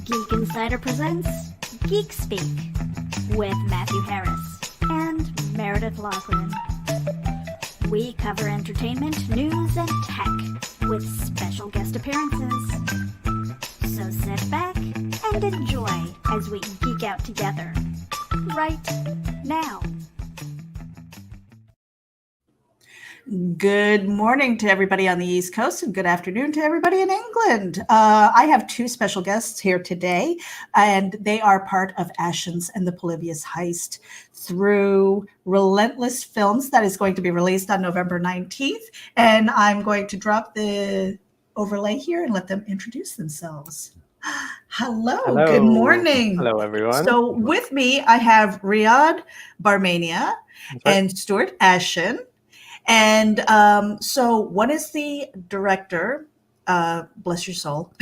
Geek Insider presents Geek Speak with Matthew Harris and Meredith Laughlin. We cover entertainment, news, and tech with special guest appearances. So sit back and enjoy as we geek out together right now. Good morning to everybody on the East Coast and good afternoon to everybody in England. I have two special guests here today, and they are part of Ashens and the Polybius Heist through Relentless Films that is going to be released on November 19th. And I'm going to drop the overlay here and let them introduce themselves. Hello. Good morning. Hello, everyone. So with me, I have Riyad Barmania and Stuart Ashen. And so one is the director, bless your soul,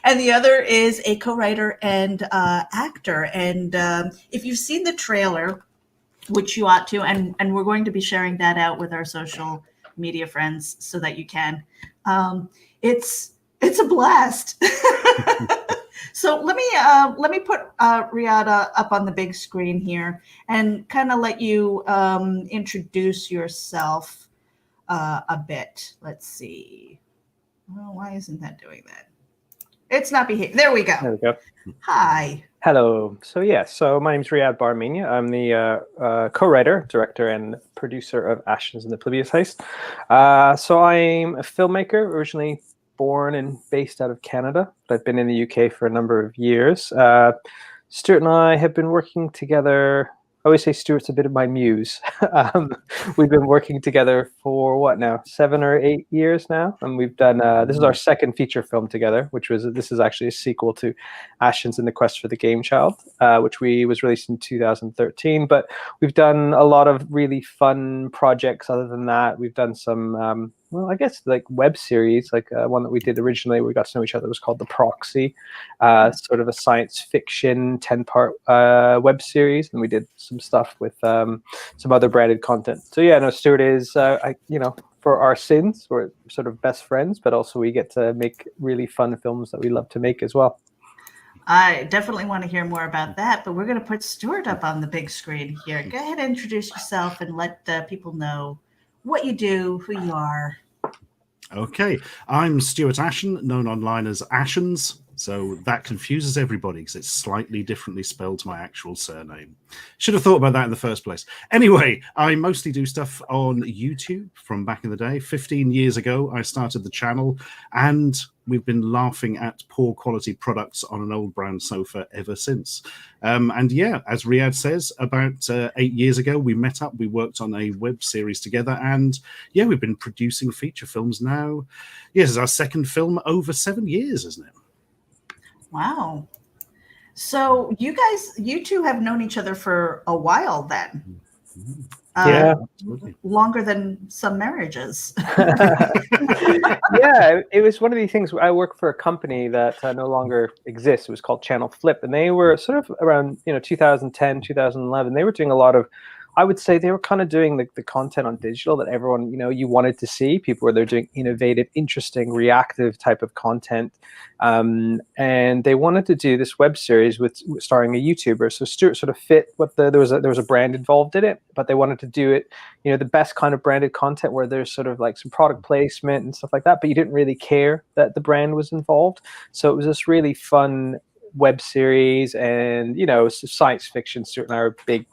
and the other is a co-writer and actor. And if you've seen the trailer, which you ought to, and we're going to be sharing that out with our social media friends so that you can, it's a blast. So let me put Riyad up on the big screen here and kind of let you introduce yourself a bit. Let's see. Oh, why isn't that doing that? It's not behaving. There we go. There we go. Hi. Hello. So my name's Riyad Barmania. I'm the co-writer, director, and producer of Ashens and the Polybius Heist. So I'm a filmmaker, originally born and based out of Canada, but I've been in the UK for a number of years. Stuart and I have been working together. I always say Stuart's a bit of my muse. We've been working together for what now, 7 or 8 years now, and we've done. This is our second feature film together, this is actually a sequel to Ashens and the Quest for the Game Child, which was released in 2013. But we've done a lot of really fun projects. Other than that, we've done some. Well, I guess like web series, like one that we did originally, we got to know each other, was called The Proxy, sort of a science fiction 10-part web series, and we did some stuff with some other branded content. So yeah, no, Stuart is, for our sins, we're sort of best friends, but also we get to make really fun films that we love to make as well. I definitely want to hear more about that, but we're going to put Stuart up on the big screen here. Go ahead and introduce yourself and let people know what you do, who you are. Okay, I'm Stuart Ashen, known online as Ashens, so that confuses everybody because it's slightly differently spelled to my actual surname. Should have thought about that in the first place. Anyway, I mostly do stuff on YouTube from back in the day. 15 years ago, I started the channel, and we've been laughing at poor quality products on an old brown sofa ever since. And yeah, as Riyad says, about 8 years ago, we met up, we worked on a web series together, and yeah, we've been producing feature films now. Yes, it's our second film over 7 years, isn't it? Wow. So you two have known each other for a while then. Yeah. Longer than some marriages. Yeah, it was one of these things. I work for a company that no longer exists. It was called Channel Flip, and they were sort of around 2010, 2011. They were doing a lot of, I would say they were kind of doing the content on digital that everyone, you wanted to see. People were there doing innovative, interesting, reactive type of content. And they wanted to do this web series with starring a YouTuber. So Stuart sort of fit what there was a brand involved in it, but they wanted to do it, the best kind of branded content where there's sort of like some product placement and stuff like that, but you didn't really care that the brand was involved. So it was this really fun web series, and, science fiction. Stuart and I are big,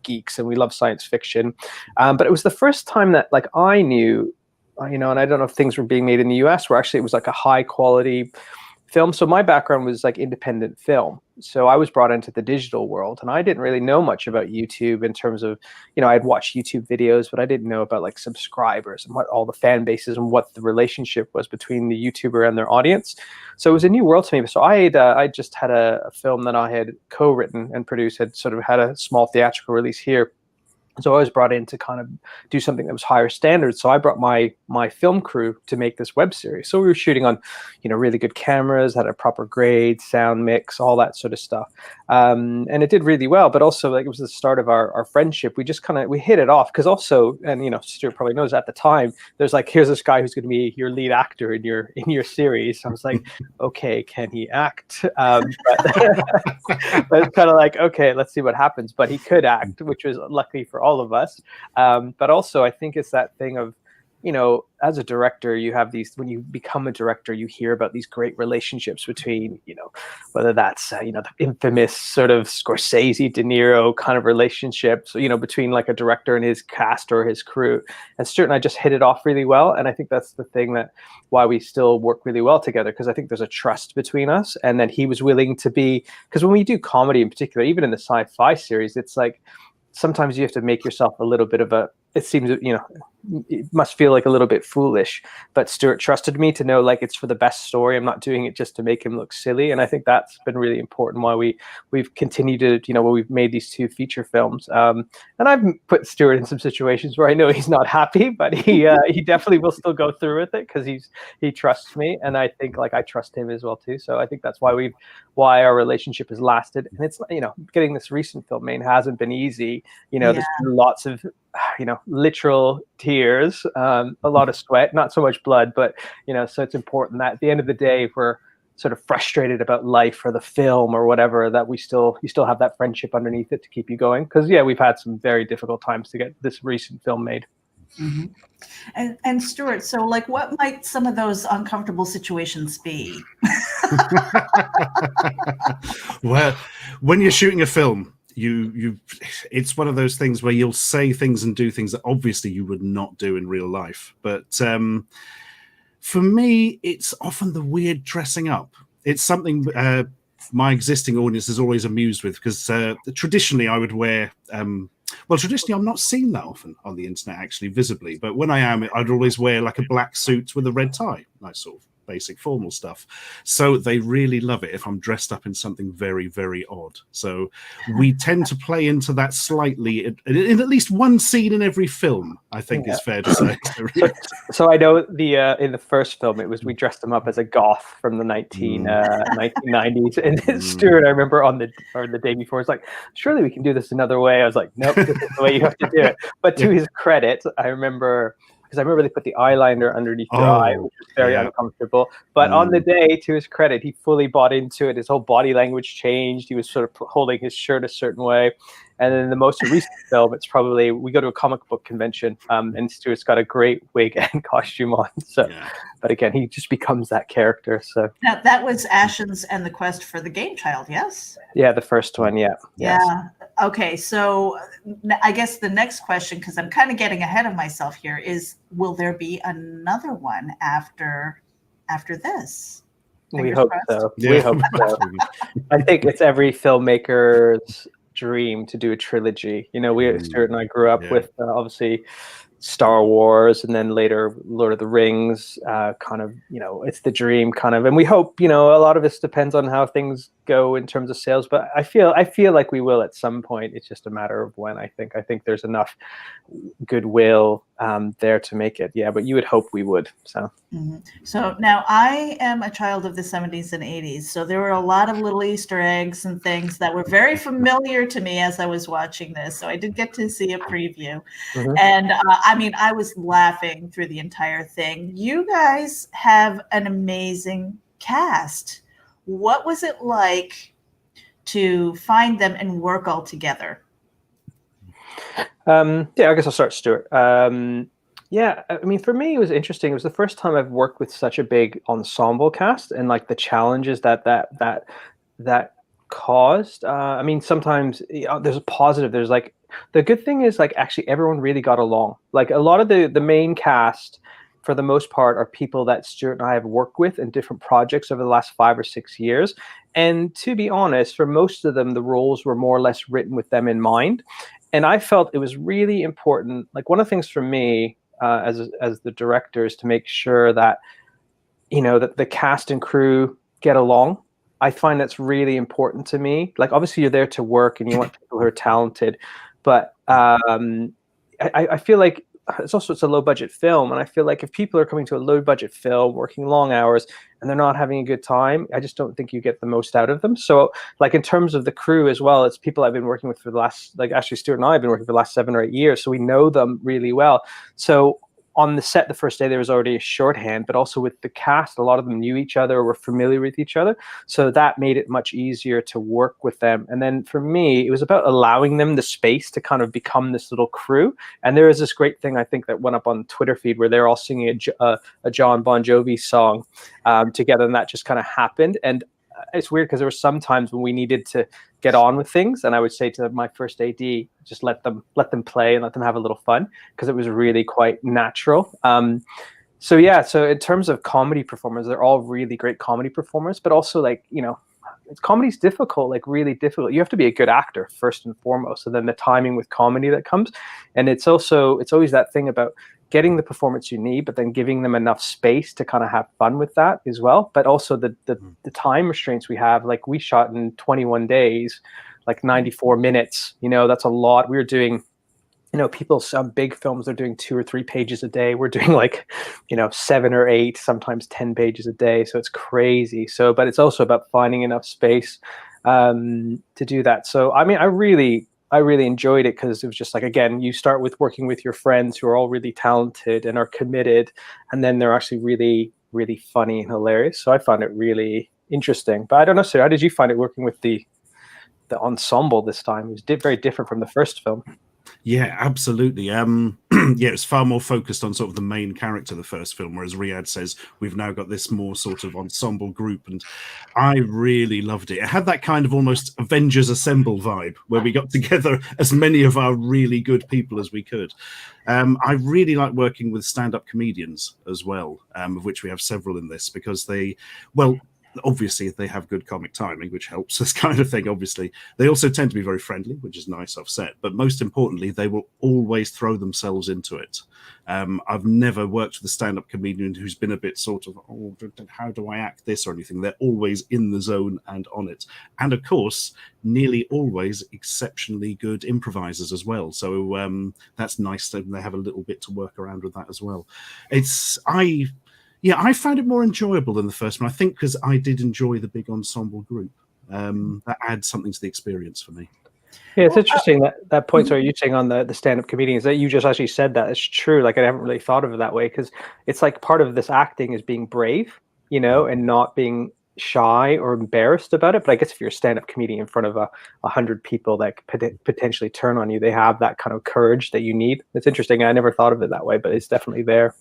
geeks, and we love science fiction. But it was the first time that I knew, and I don't know if things were being made in the US where actually it was like a high quality film. So my background was like independent film. So I was brought into the digital world, and I didn't really know much about YouTube in terms of, I'd watch YouTube videos, but I didn't know about like subscribers and what all the fan bases and what the relationship was between the YouTuber and their audience. So it was a new world to me. So I just had a film that I had co-written and produced, had sort of had a small theatrical release here. So I was brought in to kind of do something that was higher standards. So I brought my film crew to make this web series. So we were shooting on, really good cameras, had a proper grade, sound mix, all that sort of stuff. And it did really well. But also, like, it was the start of our friendship. We just we hit it off, because also, and Stuart probably knows, at the time, there's like, here's this guy who's going to be your lead actor in your series. I was like, okay, can he act? But it's kind of like, okay, let's see what happens. But he could act, which was lucky for all of us. But also, I think it's that thing of, as a director, you have these, when you become a director, you hear about these great relationships between, whether that's, the infamous sort of Scorsese, De Niro kind of relationships, between like a director and his cast or his crew. And Stuart and I just hit it off really well. And I think that's the thing why we still work really well together, because I think there's a trust between us. And then he was willing to because when we do comedy in particular, even in the sci-fi series, it's like, sometimes you have to make yourself a little bit of it seems, it must feel like a little bit foolish, but Stuart trusted me to know, like, it's for the best story. I'm not doing it just to make him look silly. And I think that's been really important why we've continued to, where we've made these 2 feature films. And I've put Stuart in some situations where I know he's not happy, but he definitely will still go through with it, because he trusts me. And I think, like, I trust him as well too. So I think that's why our relationship has lasted. And it's, getting this recent film made hasn't been easy. There's been lots of, literal tears, a lot of sweat, not so much blood, but, so it's important that at the end of the day, if we're sort of frustrated about life or the film or whatever, that you still have that friendship underneath it to keep you going. Because, we've had some very difficult times to get this recent film made. Mm-hmm. And Stuart, so, like, what might some of those uncomfortable situations be? Well, when you're shooting a film, it's one of those things where you'll say things and do things that obviously you would not do in real life. But for me, it's often the weird dressing up. It's something my existing audience is always amused with, because traditionally I would wear traditionally I'm not seen that often on the internet, actually, visibly, but when I am, I'd always wear like a black suit with a red tie, nice sort of basic formal stuff. So they really love it if I'm dressed up in something very, very odd. So we tend to play into that slightly in at least one scene in every film, I think is fair to say. So I know in the first film, we dressed him up as a goth from the 1990s. And Stuart, I remember on the day before, was like, surely we can do this another way. I was like, nope, this is the way you have to do it. But to his credit, I remember, because I remember they put the eyeliner underneath your eye, which was very uncomfortable. But on the day, to his credit, he fully bought into it. His whole body language changed. He was sort of holding his shirt a certain way. And then the most recent film, it's probably, we go to a comic book convention, and Stuart's got a great wig and costume on. So, but again, he just becomes that character. So now, that was Ashens and the Quest for the Game Child, yes? Yeah, the first one, yeah. Yeah. Yes. Okay, so I guess the next question, because I'm kind of getting ahead of myself here, is will there be another one after this? We hope so. Yeah. We hope so. I think it's every filmmaker's dream to do a trilogy. Stuart and I grew up with obviously Star Wars, and then later Lord of the Rings, it's the dream kind of, and we hope, a lot of this depends on how things go in terms of sales, but I feel like we will at some point. It's just a matter of when. I think there's enough goodwill there to make it. Yeah, but you would hope we would. So So now I am a child of the 70s and 80s, so there were a lot of little Easter eggs and things that were very familiar to me as I was watching this. So I did get to see a preview, and I was laughing through the entire thing. You guys have an amazing cast. What was it like to find them and work all together? I guess I'll start, Stuart. For me, it was interesting. It was the first time I've worked with such a big ensemble cast, and like the challenges that caused. Sometimes there's a positive. There's like, the good thing is, like, actually everyone really got along. Like, a lot of the main cast, for the most part, are people that Stuart and I have worked with in different projects over the last 5 or 6 years. And to be honest, for most of them, the roles were more or less written with them in mind. And I felt it was really important. Like, one of the things for me as the director is to make sure that, that the cast and crew get along. I find that's really important to me. Like, obviously you're there to work and you want people who are talented, but I feel like it's a low budget film, and I feel like if people are coming to a low budget film, working long hours, and they're not having a good time, I just don't think you get the most out of them. So, like in terms of the crew as well, it's people I've been working with for the last, like actually Stuart and I have been working for the last 7 or 8 years, so we know them really well. So on the set the first day there was already a shorthand, but also with the cast, a lot of them knew each other, were familiar with each other, so that made it much easier to work with them. And then for me, it was about allowing them the space to kind of become this little crew. And there is this great thing I think that went up on Twitter feed where they're all singing a John Bon Jovi song together, and that just kind of happened. And it's weird because there were some times when we needed to get on with things, and I would say to my first AD, just let them play and let them have a little fun, because it was really quite natural. So in terms of comedy performers, they're all really great comedy performers, but also like, you know, comedy's difficult, like really difficult. You have to be a good actor first and foremost, and then the timing with comedy that comes. And it's always that thing about getting the performance you need, but then giving them enough space to kind of have fun with that as well. But also the time restraints we have, like we shot in 21 days, like 94 minutes, you know, that's a lot. We were doing, you know, some big films are doing 2 or 3 pages a day. We're doing like, you know, 7 or 8, sometimes 10 pages a day. So it's crazy. So, but it's also about finding enough space to do that. So, I mean, I really enjoyed it, because it was just like, again, you start with working with your friends who are all really talented and are committed, and then they're actually really, really funny and hilarious. So I found it really interesting. But I don't know, sir, how did you find it working with the ensemble this time? It was very different from the first film. Yeah, absolutely. Yeah, it's far more focused on sort of the main character of the first film, whereas Riyad says we've now got this more sort of ensemble group, and I really loved it. It had that kind of almost Avengers Assemble vibe, where we got together as many of our really good people as we could. I really like working with stand-up comedians as well, of which we have several in this, because obviously they have good comic timing, which helps this kind of thing. Obviously they also tend to be very friendly, which is nice offset, but most importantly they will always throw themselves into it. I've never worked with a stand-up comedian who's been a bit sort of, oh, how do I act this or anything. They're always in the zone and on it, and of course nearly always exceptionally good improvisers as well, so that's nice that they have a little bit to work around with that as well. I found it more enjoyable than the first one, I think, because I did enjoy the big ensemble group. That adds something to the experience for me. Yeah, it's interesting that point you're saying on the stand-up comedians, that you just actually said that. It's true. Like, I haven't really thought of it that way, because it's like part of this acting is being brave, you know, and not being shy or embarrassed about it. But I guess if you're a stand-up comedian in front of 100 people that could potentially turn on you, they have that kind of courage that you need. It's interesting. I never thought of it that way, but it's definitely there.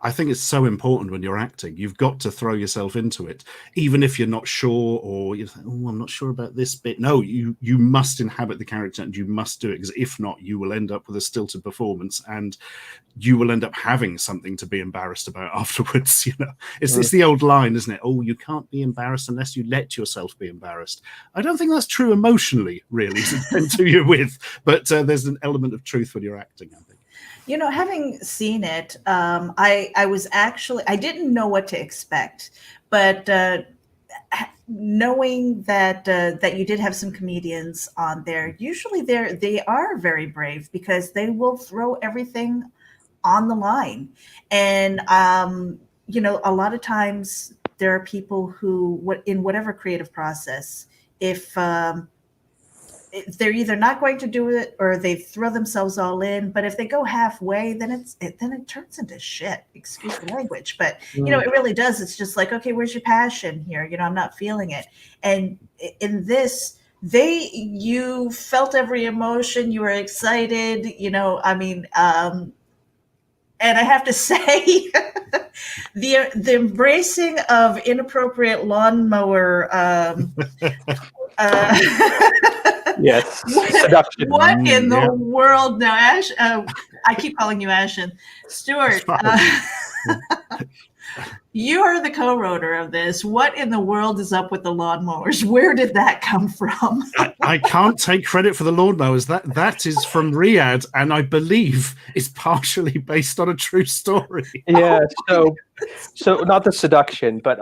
I think it's so important when you're acting. You've got to throw yourself into it, even if you're not sure, or you think, oh, I'm not sure about this bit. No, you must inhabit the character, and you must do it, because if not, you will end up with a stilted performance, and you will end up having something to be embarrassed about afterwards. You know, it's the old line, isn't it? Oh, you can't be embarrassed unless you let yourself be embarrassed. I don't think that's true emotionally, really. It depends who you're with, but there's an element of truth when you're acting, I think. You know, having seen it, I was actually, I didn't know what to expect, but knowing that you did have some comedians on there, usually they are very brave, because they will throw everything on the line. And, you know, a lot of times there are people who, in whatever creative process, if they're either not going to do it or they throw themselves all in, but if they go halfway, then it turns into shit. Excuse the language, but you know, it really does. It's just like, okay, where's your passion here? You know, I'm not feeling it. And in this, you felt every emotion. You were excited. You know, I mean, and I have to say, the embracing of inappropriate lawnmower. Yes. What in the world now, Ash? I keep calling you Ashen. Stuart. You are the co-writer of this. What in the world is up with the lawnmowers? Where did that come from? I can't take credit for the lawnmowers. That is from Riyad, and I believe is partially based on a true story. Yeah. So not the seduction, but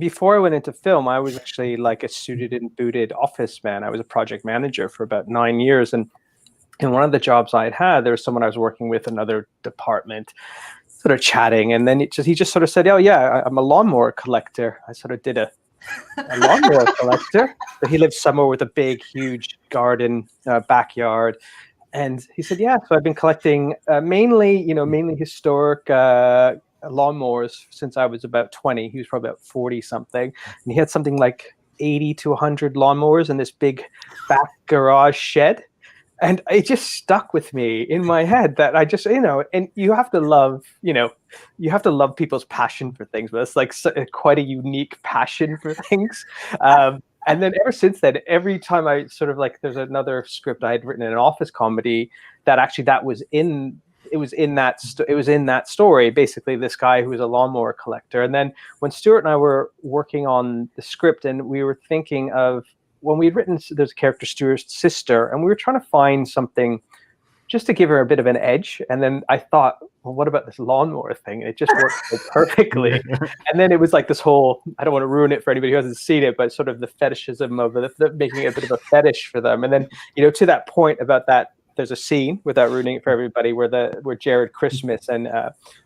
before I went into film, I was actually like a suited and booted office man. I was a project manager for about 9 years, and in one of the jobs I had, there was someone I was working with, another department, sort of chatting, and then he just sort of said, "Oh yeah, I'm a lawnmower collector." I sort of did a lawnmower collector. But he lives somewhere with a big, huge garden, backyard, and he said, "Yeah, so I've been collecting mainly historic lawnmowers since I was about 20. He was probably about 40 something, and he had something like 80 to 100 lawnmowers in this big back garage shed." And it just stuck with me in my head that I just, and you have to love people's passion for things, but it's like quite a unique passion for things. And then ever since then, every time I sort of like, there's another script I had written in an office comedy that actually it was in that story, basically this guy who was a lawnmower collector. And then when Stuart and I were working on the script and we were thinking of, when we'd written, there's a character, Stuart's sister, and we were trying to find something just to give her a bit of an edge. And then I thought, well, what about this lawnmower thing? It just worked so perfectly. And then it was like this whole, I don't want to ruin it for anybody who hasn't seen it, but sort of the fetishism of making it a bit of a fetish for them. And then, to that point about that, there's a scene, without ruining it for everybody, where Jared Christmas and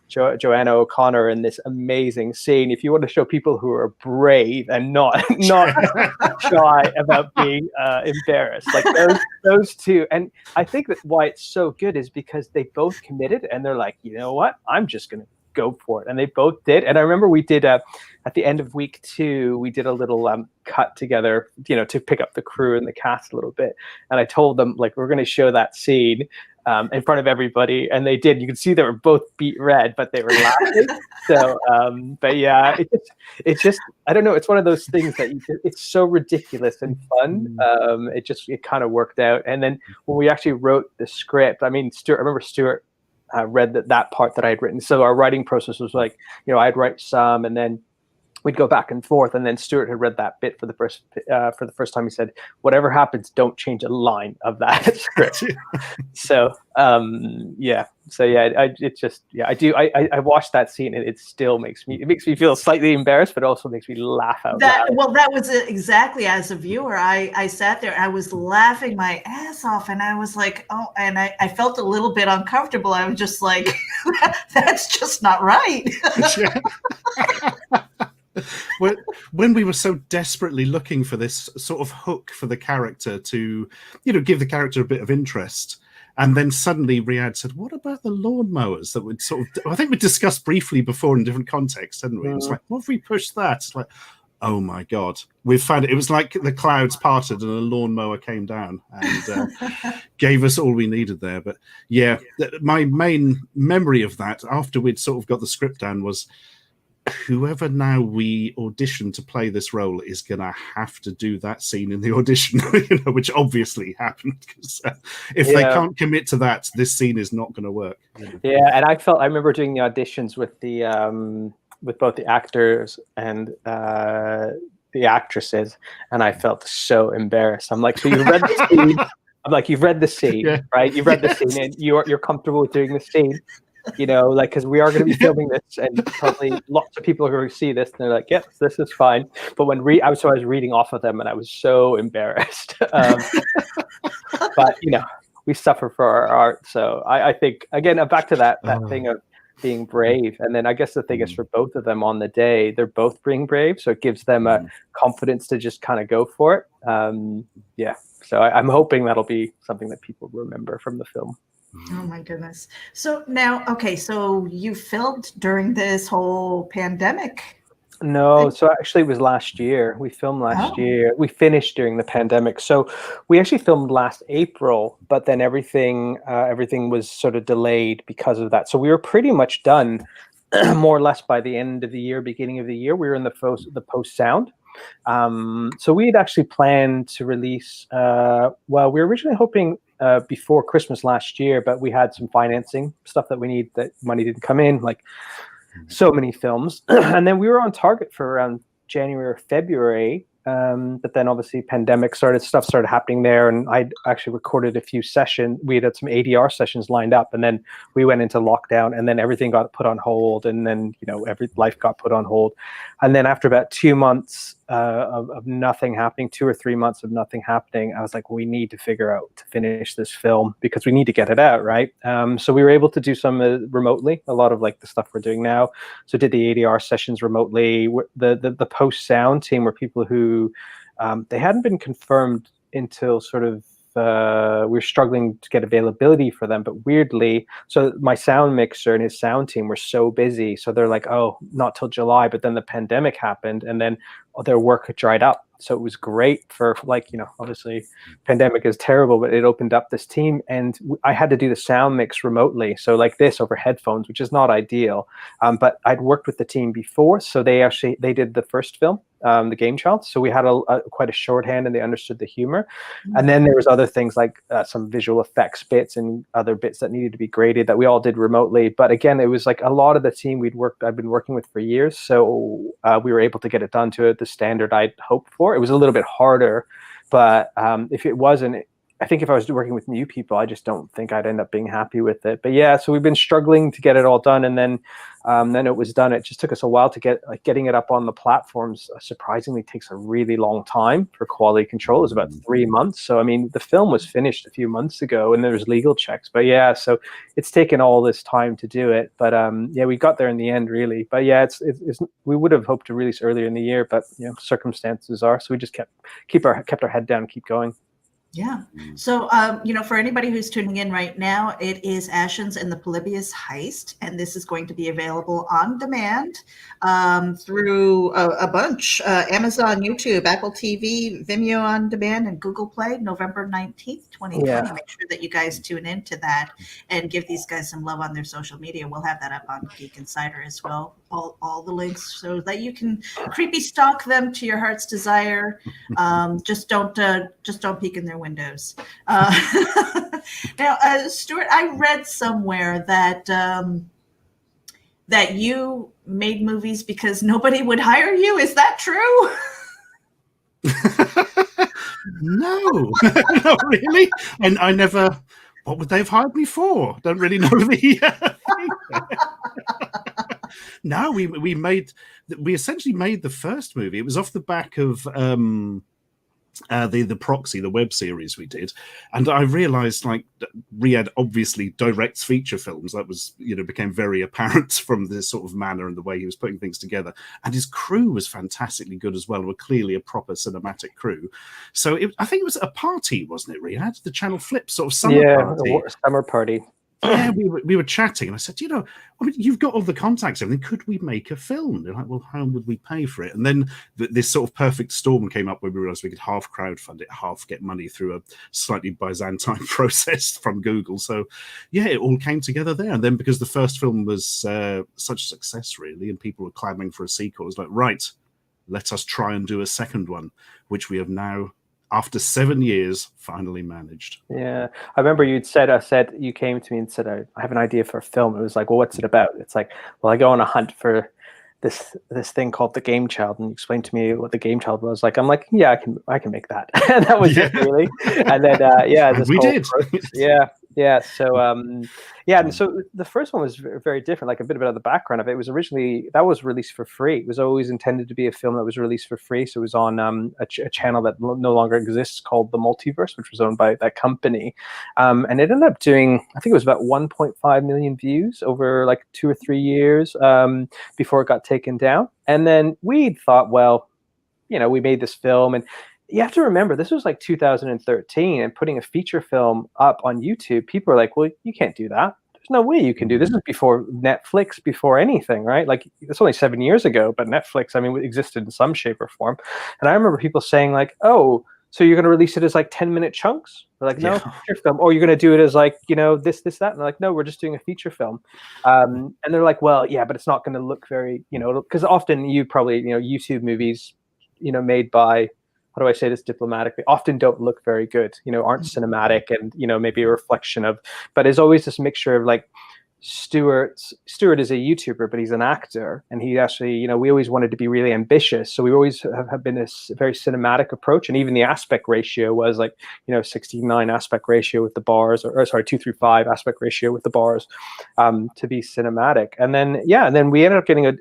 Joanna O'Connor in this amazing scene. If you want to show people who are brave and not shy about being embarrassed, like those two. And I think that why it's so good is because they both committed, and they're like, you know what, I'm just gonna go for it, and they both did. And I remember we did at the end of week 2, we did a little cut together, to pick up the crew and the cast a little bit. And I told them, like, we're going to show that scene in front of everybody, and they did. You could see they were both beat red, but they were laughing. So, but yeah, it's just, I don't know. It's one of those things that it's so ridiculous and fun. It kind of worked out. And then when we actually wrote the script, I remember Stuart read that part that I had written. So our writing process was like, I'd write some, and then we'd go back and forth. And then Stuart had read that bit for the first time. He said, "Whatever happens, don't change a line of that script." So I watched that scene, and it still makes me feel slightly embarrassed, but also makes me laugh out loud. Well, that was exactly, as a viewer, I sat there, I was laughing my ass off, and I was like, oh, and I felt a little bit uncomfortable. I was just like, that's just not right. When we were so desperately looking for this sort of hook for the character to, give the character a bit of interest, and then suddenly Riyad said, "What about the lawnmowers?" That would sort of, I think we discussed briefly before in different contexts, hadn't we? It was like, what if we push that? It's like, oh my God, we've found it. It was like the clouds parted and a lawnmower came down and gave us all we needed there. But yeah, my main memory of that after we'd sort of got the script down was, whoever now we audition to play this role is going to have to do that scene in the audition, which obviously happened. Because if they can't commit to that, this scene is not going to work. Yeah, and I remember doing the auditions with with both the actors and the actresses, and I felt so embarrassed. I'm like, so you've read the scene? I'm like, you've read the scene, right? You've read the scene, and you're comfortable with doing the scene. Because we are going to be filming this, and probably lots of people are going to see this, and they're like, "Yes, this is fine." But when I was reading off of them, and I was so embarrassed. But we suffer for our art, so I think again, back to that thing of being brave, and then I guess the thing is for both of them on the day, they're both being brave, so it gives them a confidence to just kind of go for it. So I'm hoping that'll be something that people remember from the film. Oh my goodness. So now, okay, so you filmed during this whole pandemic? No, so actually it was last year. We filmed last year. We finished during the pandemic. So we actually filmed last April, but then everything was sort of delayed because of that. So we were pretty much done more or less by the end of the year, beginning of the year. We were in the post sound. So we had actually planned to release, we were originally hoping before Christmas last year, but we had some financing stuff that we need, that money didn't come in, like so many films. And then we were on target for around January or February. But then obviously stuff started happening there, and I actually recorded a few sessions. We had some ADR sessions lined up, and then we went into lockdown, and then everything got put on hold, and then every life got put on hold. And then after about 2 months of nothing happening, 2 or 3 months of nothing happening, I was like, we need to figure out to finish this film because we need to get it out, right? So we were able to do some remotely, a lot of like the stuff we're doing now. So did the ADR sessions remotely. The post sound team were people who they hadn't been confirmed until sort of we were struggling to get availability for them, but weirdly, so my sound mixer and his sound team were so busy, so they're like, oh, not till July. But then the pandemic happened, and then their work had dried up. So it was great for obviously pandemic is terrible, but it opened up this team, and I had to do the sound mix remotely. So like this over headphones, which is not ideal. But I'd worked with the team before, so they did the first film, The Game Child. So we had quite a shorthand, and they understood the humor. And then there was other things like some visual effects bits and other bits that needed to be graded that we all did remotely. But again, it was like a lot of the team I've been working with for years. So we were able to get it done to the standard I'd hoped for. It was a little bit harder, but if it wasn't, I think if I was working with new people, I just don't think I'd end up being happy with it. But yeah, so we've been struggling to get it all done, and then it was done. It just took us a while to getting it up on the platforms. Surprisingly, takes a really long time for quality control. It was about 3 months. So I mean, the film was finished a few months ago, and there's legal checks. But yeah, so it's taken all this time to do it. But yeah, we got there in the end, really. But yeah, it's we would have hoped to release earlier in the year, but circumstances are. So we just kept our head down and keep going. Yeah. So, for anybody who's tuning in right now, it is Ashens and the Polybius Heist, and this is going to be available on demand through a bunch, Amazon, YouTube, Apple TV, Vimeo on demand, and Google Play, November 19th, 2020. Yeah. Make sure that you guys tune into that and give these guys some love on their social media. We'll have that up on Geek Insider as well, all the links, so that you can creepy stalk them to your heart's desire. Just don't peek in their windows. Now, Stuart, I read somewhere that that you made movies because nobody would hire you. Is that true? No, not really. And I never. What would they have hired me for? Don't really know the. No, we essentially made the first movie. It was off the back of the Proxy, the web series we did, and I realized like Riyad obviously directs feature films. That was became very apparent from this sort of manner and the way he was putting things together, and his crew was fantastically good as well. Were clearly a proper cinematic crew. So I think it was a party, wasn't it, Riyad? The Channel Flip sort of summer party. Yeah, we were chatting, and I said, you've got all the contacts, everything. Could we make a film? They're like, well, how would we pay for it? And then this sort of perfect storm came up where we realized we could half crowdfund it, half get money through a slightly Byzantine process from Google. So, yeah, it all came together there. And then because the first film was such a success, really, and people were clamoring for a sequel, it was like, right, let us try and do a second one, which we have now, after 7 years, finally managed. Yeah, I remember you came to me and said, I have an idea for a film. It was like, well, what's it about? It's like, well, I go on a hunt for this thing called The Game Child, and you explained to me what The Game Child was. Like, I'm like, yeah, I can make that. And that was it, really. And then we did. Yeah. So and so the first one was very, very different. Like a bit about the background of it. It was originally that was released for free. It was always intended to be a film that was released for free. So it was on a channel that no longer exists called The Multiverse, which was owned by that company. And it ended up doing, I think it was about 1.5 million views over like 2 or 3 years before it got taken down. And then we thought, well, we made this film, and you have to remember, this was like 2013, and putting a feature film up on YouTube, people are like, well, you can't do that. There's no way you can do this. This is before Netflix, before anything, right? Like, it's only 7 years ago, but Netflix, I mean, existed in some shape or form. And I remember people saying like, oh, so you're going to release it as like 10-minute chunks? We're like, no, feature film. Or you're going to do it as like, this, that. And they're like, no, we're just doing a feature film. And they're like, well, yeah, but it's not going to look very, because often you probably, YouTube movies, made by, how do I say this diplomatically, often don't look very good, aren't cinematic, and, maybe a reflection of, but there's always this mixture of like Stuart is a YouTuber, but he's an actor, and he actually, you know, we always wanted to be really ambitious, so we always have been a very cinematic approach, and even the aspect ratio was like, you know, 69 aspect ratio with the bars, or sorry, 2:5 aspect ratio with the bars, to be cinematic. And then we ended up getting a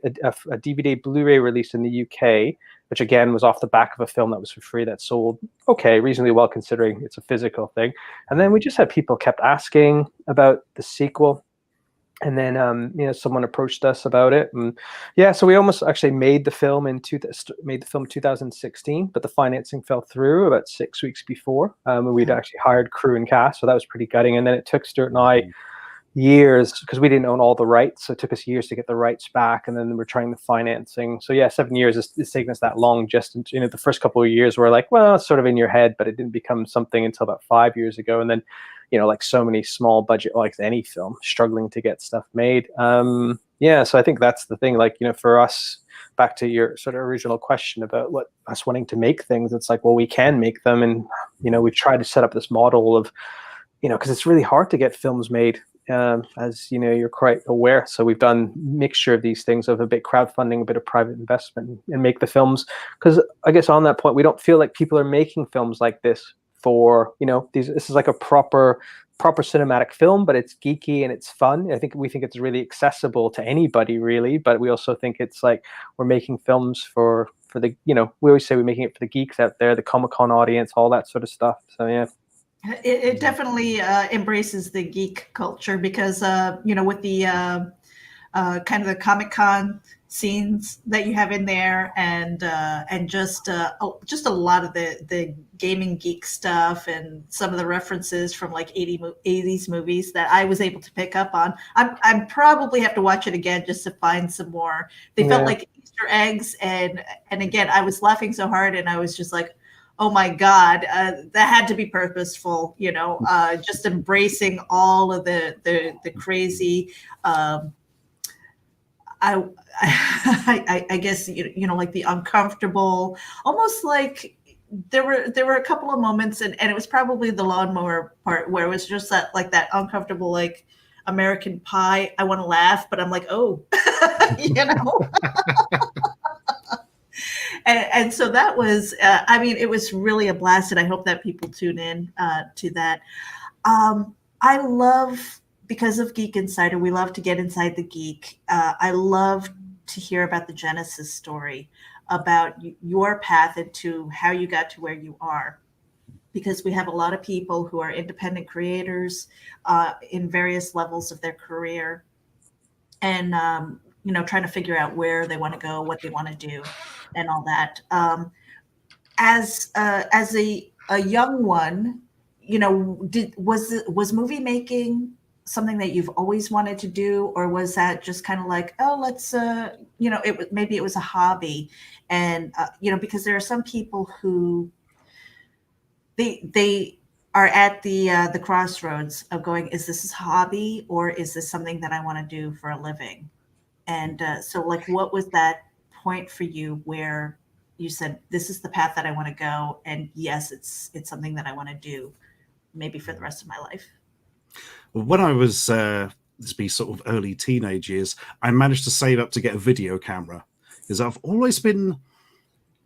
DVD Blu-ray release in the UK, which again was off the back of a film that was for free that sold okay, reasonably well considering it's a physical thing. And then we just had people kept asking about the sequel. And then, you know, someone approached us about it, and yeah, so we almost actually made the film in 2016, but the financing fell through about 6 weeks before. And we'd actually hired crew and cast, so that was pretty gutting. And then it took Stuart and I years, because we didn't own all the rights, so it took us years to get the rights back, and then we're trying the financing. So yeah, 7 years is taking us that long. Just, you know, the first couple of years were like, well, it's sort of in your head, but it didn't become something until about 5 years ago. And then, you know, like so many small budget, like any film, struggling to get stuff made. Yeah, so I think that's the thing. Like, you know, for us, back to your sort of original question about what us wanting to make things, it's like, well, we can make them, and you know, we've tried to set up this model of, you know, because it's really hard to get films made, as you know, you're quite aware. So we've done mixture of these things, of a bit crowdfunding, a bit of private investment, and make the films. Because I guess on that point, we don't feel like people are making films like this for, you know, this is like a proper cinematic film, but it's geeky and it's fun. We think it's really accessible to anybody, really. But we also think it's like we're making films for the, you know, we always say we're making it for the geeks out there, the Comic-Con audience, all that sort of stuff. So yeah. It definitely embraces the geek culture, because you know, with the kind of the Comic-Con scenes that you have in there, and just a lot of the gaming geek stuff, and some of the references from like 80s movies that I was able to pick up on. I'm probably have to watch it again just to find some more. They felt like Easter eggs, and again, I was laughing so hard, and I was just like, oh my God, that had to be purposeful, you know, just embracing all of the crazy, I guess, you know, like the uncomfortable, almost like there were a couple of moments, and it was probably the lawnmower part, where it was just that, like that uncomfortable, like American Pie. I want to laugh, but I'm like, oh, you know. And so that was, I mean, it was really a blast, and I hope that people tune in to that. I love, because of Geek Insider, we love to get inside the geek. I love to hear about the Genesis story, about your path into how you got to where you are, because we have a lot of people who are independent creators in various levels of their career, and you know, trying to figure out where they want to go, what they want to do, and all that. As a young one, you know, was movie making something that you've always wanted to do, or was that just kind of like, oh, let's you know, maybe it was a hobby? And you know, because there are some people who they are at the crossroads of going, is this a hobby, or is this something that I want to do for a living? And so, like, what was that point for you where you said, this is the path that I want to go, and yes, it's something that I want to do maybe for the rest of my life? Well, when I was this be sort of early teenage years, I managed to save up to get a video camera, because I've always been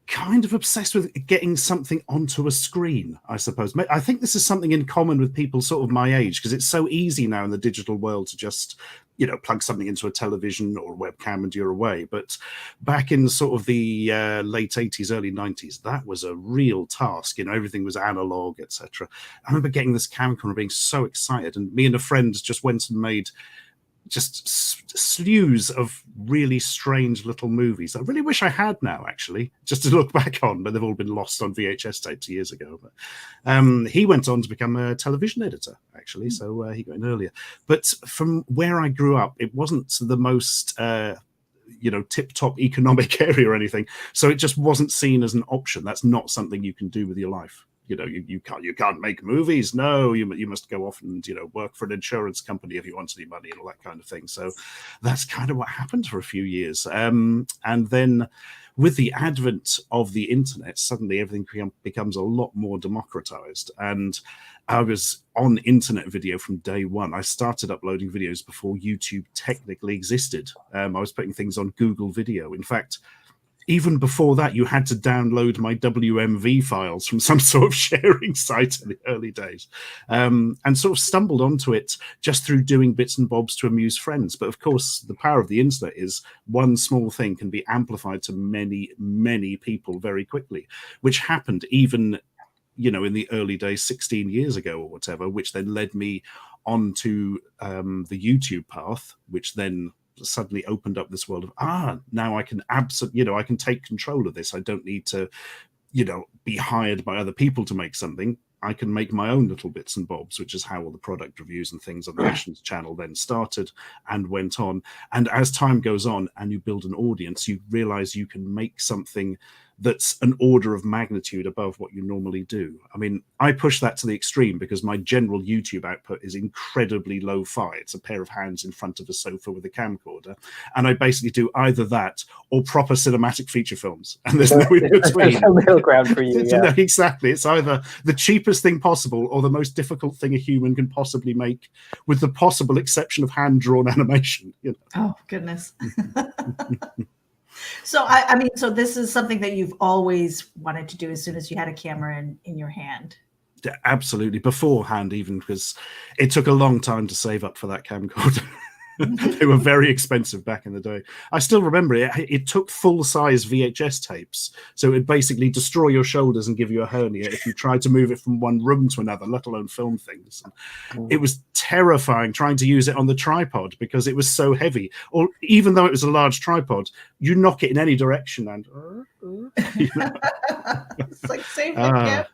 kind of obsessed with getting something onto a screen, I suppose. I think this is something in common with people sort of my age, because it's so easy now in the digital world to just, you know, plug something into a television or a webcam and you're away. But back in sort of the late 80s, early 90s, that was a real task. You know, everything was analog, etc. I remember getting this camera and being so excited, and me and a friend just went and made just slews of really strange little movies I really wish I had now, actually, just to look back on, but they've all been lost on VHS tapes years ago. But he went on to become a television editor, actually, so he got in earlier. But from where I grew up, it wasn't the most you know, tip-top economic area or anything, so it just wasn't seen as an option. That's not something you can do with your life. You know, you can't make movies. No, you must go off and, you know, work for an insurance company if you want any money and all that kind of thing. So that's kind of what happened for a few years. And then with the advent of the internet, suddenly everything becomes a lot more democratized. And I was on internet video from day one. I started uploading videos before YouTube technically existed. I was putting things on Google Video. In fact, even before that, you had to download my WMV files from some sort of sharing site in the early days, and sort of stumbled onto it just through doing bits and bobs to amuse friends. But of course, the power of the internet is one small thing can be amplified to many, many people very quickly, which happened even, in the early days, 16 years ago or whatever, which then led me onto the YouTube path, which then suddenly opened up this world of now I can I can take control of this. I don't need to be hired by other people to make something. I can make my own little bits and bobs, which is how all the product reviews and things on the Ashens channel then started and went on. And as time goes on and you build an audience, you realize you can make something that's an order of magnitude above what you normally do. I mean, I push that to the extreme because my general YouTube output is incredibly lo-fi. It's a pair of hands in front of a sofa with a camcorder. And I basically do either that or proper cinematic feature films. And there's no in between. There's no middle ground for you. Yeah. No, exactly. It's either the cheapest thing possible or the most difficult thing a human can possibly make, with the possible exception of hand-drawn animation. Oh, goodness. So, so this is something that you've always wanted to do as soon as you had a camera in your hand. Yeah, absolutely. Beforehand, even, because it took a long time to save up for that camcorder. They were very expensive back in the day. I still remember it. It took full-size VHS tapes, so it would basically destroy your shoulders and give you a hernia if you tried to move it from one room to another, let alone film things. It was terrifying trying to use it on the tripod because it was so heavy. Or even though it was a large tripod, you knock it in any direction and it's like save the camera.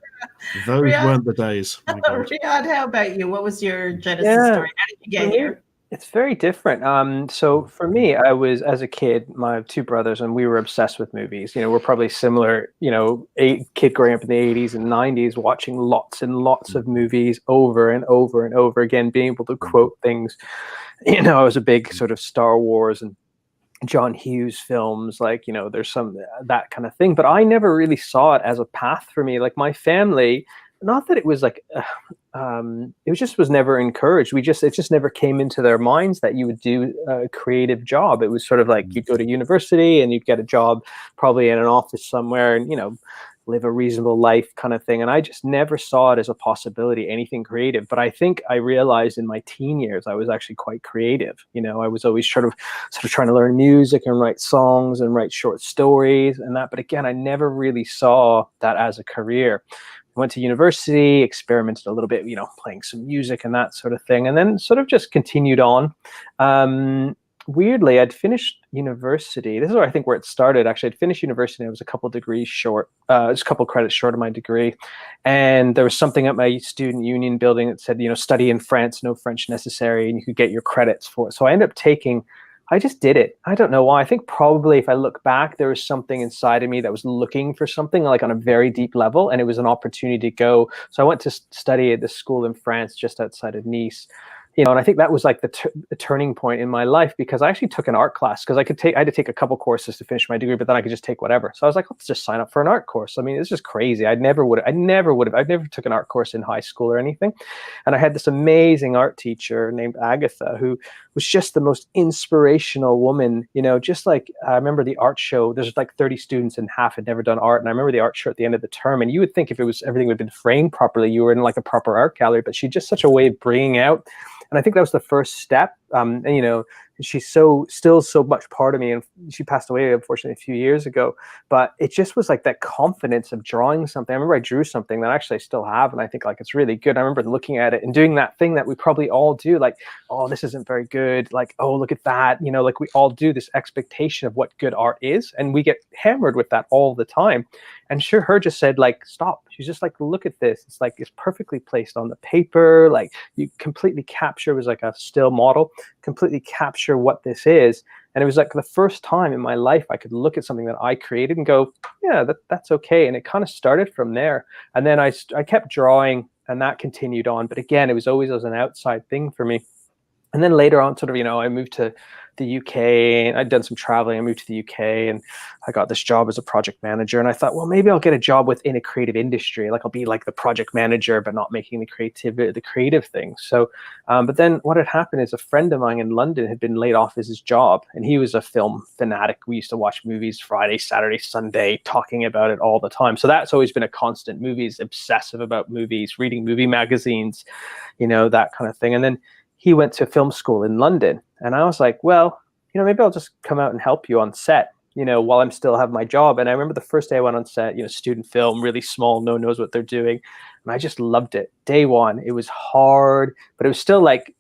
Those Riyad, weren't the days. Riyad, how about you? What was your genesis story? How did you get here? It's very different. So for me, I was, as a kid, my two brothers, and we were obsessed with movies. We're probably similar, kid growing up in the 80s and 90s, watching lots and lots of movies over and over and over again, being able to quote things. I was a big sort of Star Wars and John Hughes films, there's some that kind of thing. But I never really saw it as a path for me. Like my family, not that it was like, it was never encouraged. It just never came into their minds that you would do a creative job. It was sort of like you'd go to university and you'd get a job probably in an office somewhere and, live a reasonable life kind of thing. And I just never saw it as a possibility, anything creative. But I think I realized in my teen years, I was actually quite creative. I was always sort of trying to learn music and write songs and write short stories and that. But again, I never really saw that as a career. Went to university, experimented a little bit, playing some music and that sort of thing, and then sort of just continued on. Weirdly, I'd finished university. This is where I think where it started. Actually, I'd finished university. I was a couple degrees short, just a couple credits short of my degree. And there was something at my student union building that said, study in France, no French necessary, and you could get your credits for it. So I ended up I just did it. I don't know why. I think probably if I look back, there was something inside of me that was looking for something like on a very deep level, and it was an opportunity to go. So I went to study at this school in France just outside of Nice. And I think that was like the turning point in my life, because I actually took an art class because I had to take a couple courses to finish my degree, but then I could just take whatever. So I was like, let's just sign up for an art course. I mean, it's just crazy. I never took an art course in high school or anything. And I had this amazing art teacher named Agatha, who was just the most inspirational woman, just like I remember the art show, there's like 30 students and half had never done art. And I remember the art show at the end of the term, and you would think if everything would have been framed properly, you were in like a proper art gallery, but she just such a way of bringing out. And I think that was the first step. And, she's still so much part of me. And she passed away, unfortunately, a few years ago. But it just was like that confidence of drawing something. I remember I drew something that actually I still have. And I think like it's really good. I remember looking at it and doing that thing that we probably all do. Like, oh, this isn't very good. Like, oh, look at that. Like we all do this expectation of what good art is. And we get hammered with that all the time. And her just said, like, stop. She's just like, look at this. It's like, it's perfectly placed on the paper. Like you completely capture, it was like a still model, completely capture what this is. And it was like the first time in my life I could look at something that I created and go, yeah, that's okay. And it kind of started from there. And then I kept drawing, and that continued on. But again, it was always as an outside thing for me. And then later on, sort of, I moved to the UK, and I'd done some traveling. I moved to the UK, and I got this job as a project manager. And I thought, well, maybe I'll get a job within a creative industry. Like I'll be like the project manager, but not making the creative things. So, but then what had happened is a friend of mine in London had been laid off his job, and he was a film fanatic. We used to watch movies Friday, Saturday, Sunday, talking about it all the time. So that's always been a constant. Movies, obsessive about movies, reading movie magazines, that kind of thing. And then he went to film school in London, and I was like, well, maybe I'll just come out and help you on set, while I'm still have my job. And I remember the first day I went on set, student film, really small, no one knows what they're doing. And I just loved it. Day one, it was hard, but it was still like,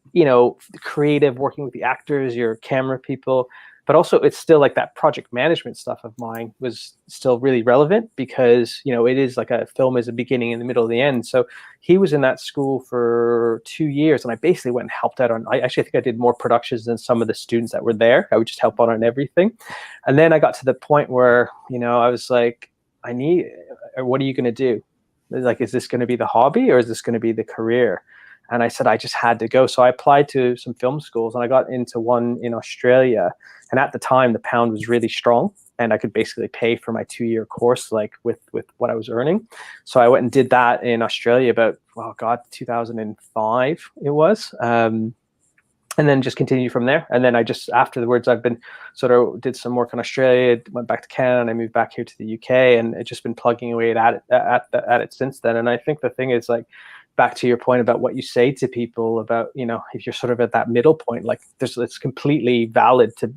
creative, working with the actors, your camera people. But also it's still like that project management stuff of mine was still really relevant because, it is like a film is a beginning and the middle and the end. So he was in that school for 2 years, and I basically went and helped out on, I think I did more productions than some of the students that were there. I would just help out on everything. And then I got to the point where, I was like, what are you going to do? Like, is this going to be the hobby or is this going to be the career? And I said, I just had to go. So I applied to some film schools, and I got into one in Australia. And at the time, the pound was really strong, and I could basically pay for my 2-year course, like with what I was earning. So I went and did that in Australia about, 2005 it was. And then just continued from there. And then I just, afterwards, I've been sort of did some work in Australia, went back to Canada, and I moved back here to the UK, and it's just been plugging away at it since then. And I think the thing is, like, back to your point about what you say to people about, if you're sort of at that middle point, like it's completely valid to,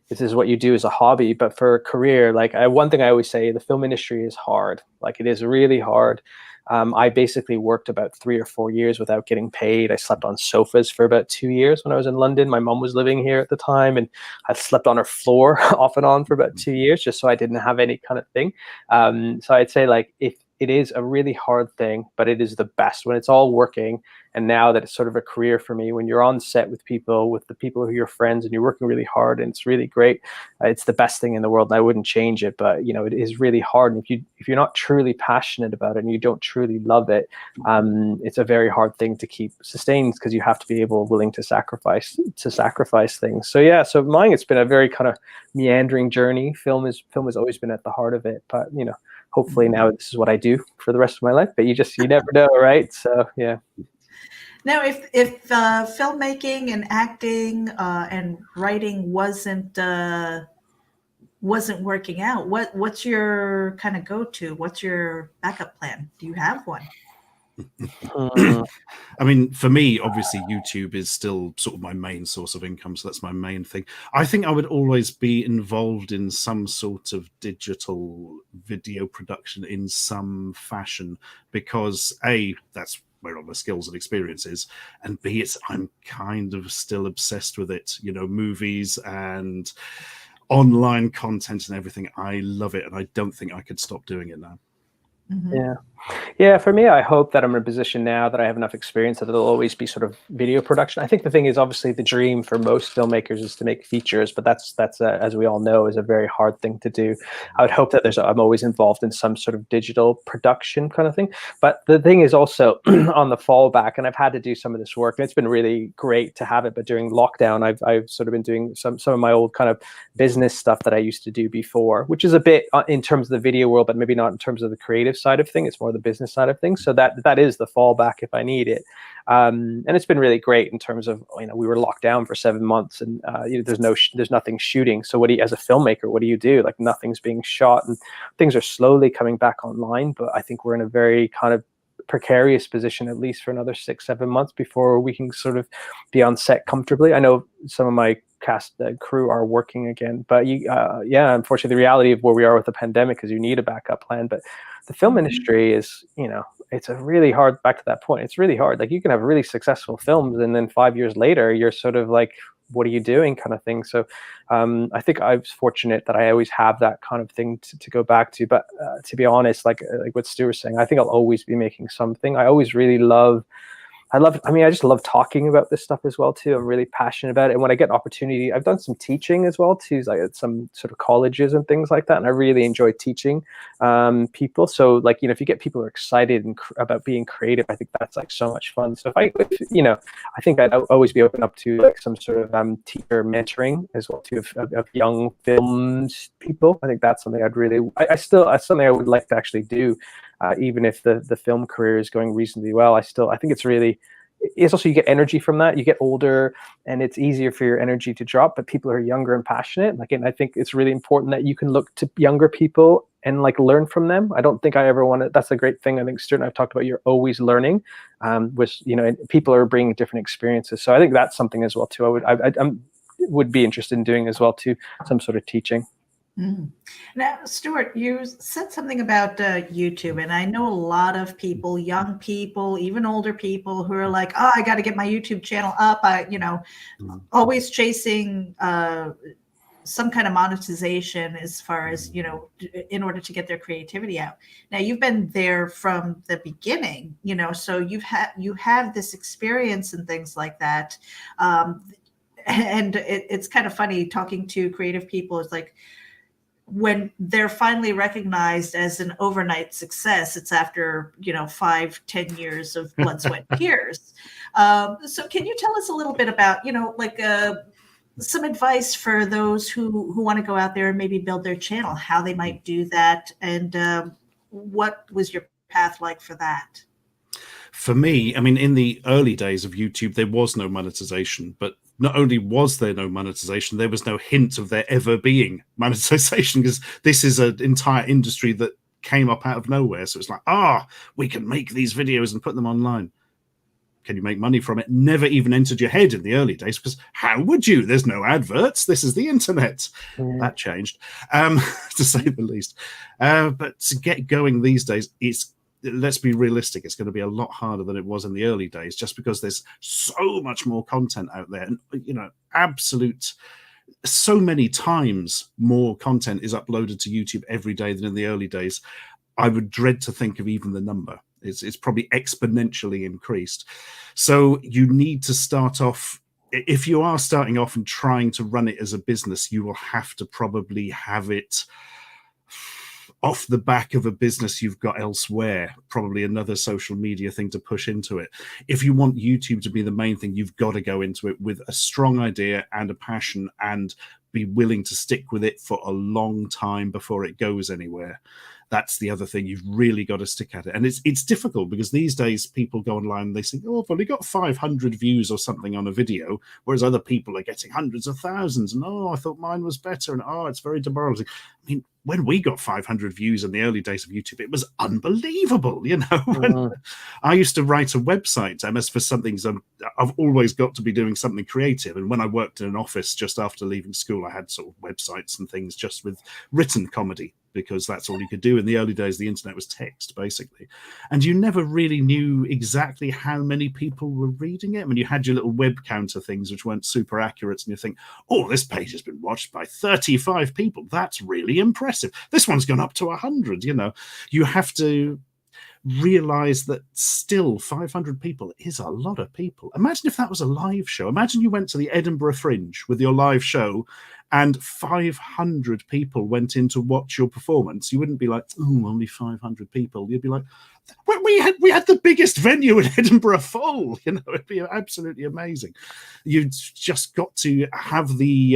this is what you do as a hobby, but for a career, like one thing I always say, the film industry is hard. Like it is really hard. I basically worked about 3 or 4 years without getting paid. I slept on sofas for about 2 years when I was in London. My mom was living here at the time, and I slept on her floor off and on for about 2 years just so I didn't have any kind of thing. So I'd say, like, if it is a really hard thing, but it is the best when it's all working. And now that it's sort of a career for me, when you're on set with the people who are your friends, and you're working really hard and it's really great, it's the best thing in the world. And I wouldn't change it, but it is really hard. And if you're not truly passionate about it and you don't truly love it, it's a very hard thing to keep sustained, because you have to be willing to sacrifice things. So yeah, so mine, it's been a very kind of meandering journey. Film has always been at the heart of it, but hopefully now this is what I do for the rest of my life, but you never know, right? So yeah. Now, if filmmaking and acting and writing wasn't working out, what's your kind of go-to? What's your backup plan? Do you have one? I mean, for me, obviously, YouTube is still sort of my main source of income, so that's my main thing. I think I would always be involved in some sort of digital video production in some fashion, because A, that's where all my skills and experience is, and B, I'm kind of still obsessed with it. Movies and online content and everything. I love it, and I don't think I could stop doing it now. Mm-hmm. Yeah, for me, I hope that I'm in a position now that I have enough experience that it'll always be sort of video production. I think the thing is, obviously, the dream for most filmmakers is to make features, but that's as we all know, is a very hard thing to do. I would hope that I'm always involved in some sort of digital production kind of thing. But the thing is also on the fallback, and I've had to do some of this work, and it's been really great to have it. But during lockdown, I've sort of been doing some of my old kind of business stuff that I used to do before, which is a bit in terms of the video world, but maybe not in terms of the creative side of things. It's more the business side of things. So that is the fallback if I need it. And it's been really great in terms of, we were locked down for 7 months, and there's nothing shooting. So as a filmmaker, what do you do? Like, nothing's being shot, and things are slowly coming back online. But I think we're in a very kind of precarious position, at least for another 6-7 months, before we can sort of be on set comfortably. I know some of my cast crew are working again, but unfortunately, the reality of where we are with the pandemic is you need a backup plan. But the film industry is, it's a really hard, back to that point, it's really hard. Like, you can have really successful films, and then 5 years later, you're sort of like, what are you doing, kind of thing. So I think I was fortunate that I always have that kind of thing to go back to. But to be honest, like what Stuart was saying, I think I'll always be making something. I I just love talking about this stuff as well too. I'm really passionate about it. And when I get an opportunity, I've done some teaching as well too, like at some sort of colleges and things like that. And I really enjoy teaching people. So like, if you get people who are excited and about being creative, I think that's like so much fun. So I think I'd always be open up to like some sort of teacher mentoring as well too of young films people. I think that's something something I would like to actually do. Even if the film career is going reasonably well, I think it's also, you get energy from that. You get older and it's easier for your energy to drop, but people are younger and passionate. And I think it's really important that you can look to younger people and like learn from them. I don't think I ever want to, that's a great thing. I think Stuart and I've talked about, you're always learning, which, and people are bringing different experiences. So I think that's something as well too. I would be interested in doing as well too, some sort of teaching. Mm. Now, Stuart, you said something about YouTube, and I know a lot of people, young people, even older people, who are like, "Oh, I got to get my YouTube channel up." Always chasing some kind of monetization as far as in order to get their creativity out. Now, you've been there from the beginning, so you have this experience and things like that, and it's kind of funny talking to creative people. It's like, when they're finally recognized as an overnight success, it's after 5-10 years of blood, sweat, and tears. So can you tell us a little bit about some advice for those who want to go out there and maybe build their channel, how they might do that, and what was your path like for that? For me, I mean, in the early days of YouTube, there was no monetization, but not only was there no monetization, there was no hint of there ever being monetization, because this is an entire industry that came up out of nowhere. So it's like, we can make these videos and put them online. Can you make money from it? Never even entered your head in the early days, because how would you? There's no adverts. This is the internet. That changed, to say the least. But to get going these days, let's be realistic, it's going to be a lot harder than it was in the early days, just because there's so much more content out there, and so many times more content is uploaded to YouTube every day than in the early days. I would dread to think of even the number. It's probably exponentially increased. So you need to start off, if you are starting off and trying to run it as a business, you will have to probably have it off the back of a business you've got elsewhere, probably another social media thing to push into it. If you want YouTube to be the main thing, you've got to go into it with a strong idea and a passion, and be willing to stick with it for a long time before it goes anywhere. That's the other thing. You've really got to stick at it. And it's difficult, because these days people go online and they think, I've only got 500 views or something on a video, whereas other people are getting hundreds of thousands, and I thought mine was better, and it's very demoralizing. I mean, when we got 500 views in the early days of YouTube, it was unbelievable, I used to write a website, MS, for something. I've always got to be doing something creative. And when I worked in an office just after leaving school, I had sort of websites and things just with written comedy, because that's all you could do. In the early days, the internet was text, basically. And you never really knew exactly how many people were reading it. I mean, you had your little web counter things, which weren't super accurate, and you think, this page has been watched by 35 people. That's really impressive. This one's gone up to 100, You have to realize that still 500 people is a lot of people. Imagine if that was a live show. Imagine you went to the Edinburgh Fringe with your live show and 500 people went in to watch your performance. You wouldn't be like, only 500 people. You'd be like, we had the biggest venue in Edinburgh full. It'd be absolutely amazing. You've just got to have the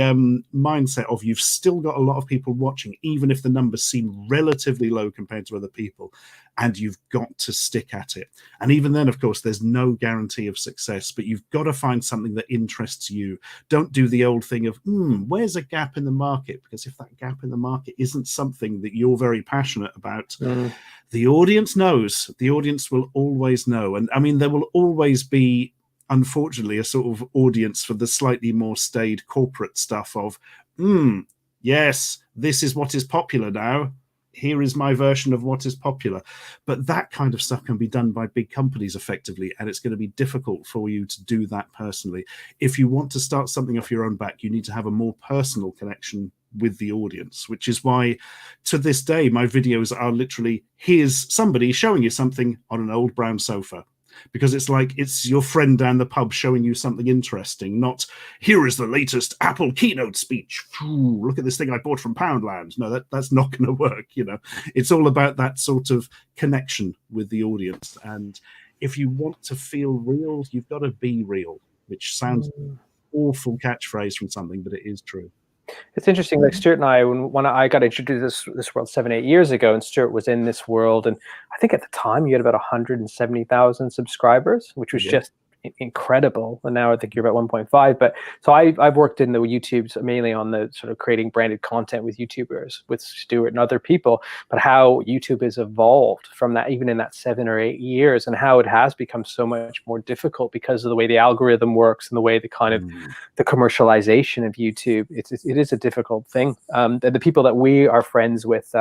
mindset of, you've still got a lot of people watching, even if the numbers seem relatively low compared to other people, and you've got to stick at it. And even then, of course, there's no guarantee of success, but you've got to find something that interests you. Don't do the old thing of, where's a gap in the market? Because if that gap in the market isn't something that you're very passionate about, the audience knows. The audience will always know. And I mean, there will always be, unfortunately, a sort of audience for the slightly more staid corporate stuff of, yes, this is what is popular now. Here is my version of what is popular. But that kind of stuff can be done by big companies effectively, and it's going to be difficult for you to do that personally. If you want to start something off your own back, you need to have a more personal connection with the audience, which is why to this day my videos are literally, here's somebody showing you something on an old brown sofa. because it's like it's your friend down the pub showing you something interesting, not here is the latest Apple keynote speech. Phew, look at this thing I bought from Poundland. No, that's not going to work. It's all about that sort of connection with the audience. And if you want to feel real, you've got to be real, which sounds awful catchphrase from something, but it is true. It's interesting, like Stuart and I, when I got introduced to this world 7-8 years ago, and Stuart was in this world, and I think at the time you had about 170,000 subscribers, which was just incredible. And now I think you're about 1.5. But so I've worked in the YouTubes mainly on the sort of creating branded content with YouTubers, with Stuart and other people, but how YouTube has evolved from that, even in that 7 or 8 years, and how it has become so much more difficult because of the way the algorithm works and the way the kind of the commercialization of YouTube. It is a difficult thing. The people that we are friends with,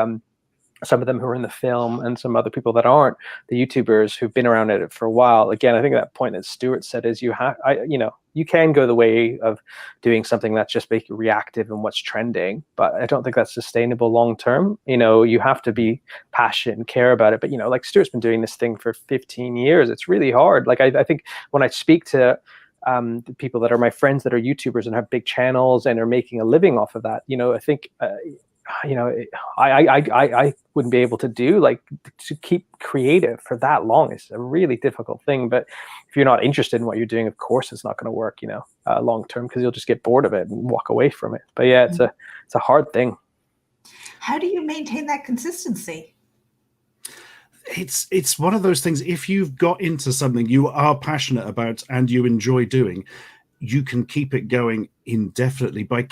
some of them who are in the film and some other people that aren't, the YouTubers who've been around at it for a while. Again, I think that point that Stuart said is you can go the way of doing something that's just make you reactive and what's trending, but I don't think that's sustainable long term. You have to be passionate and care about it. But like Stuart's been doing this thing for 15 years. It's really hard. Like I think when I speak to the people that are my friends that are YouTubers and have big channels and are making a living off of that, I think I wouldn't be able to to keep creative for that long. It's a really difficult thing. But if you're not interested in what you're doing, of course, it's not going to work, long term, because you'll just get bored of it and walk away from it. But yeah, it's a hard thing. How do you maintain that consistency? It's one of those things. If you've got into something you are passionate about and you enjoy doing, you can keep it going indefinitely by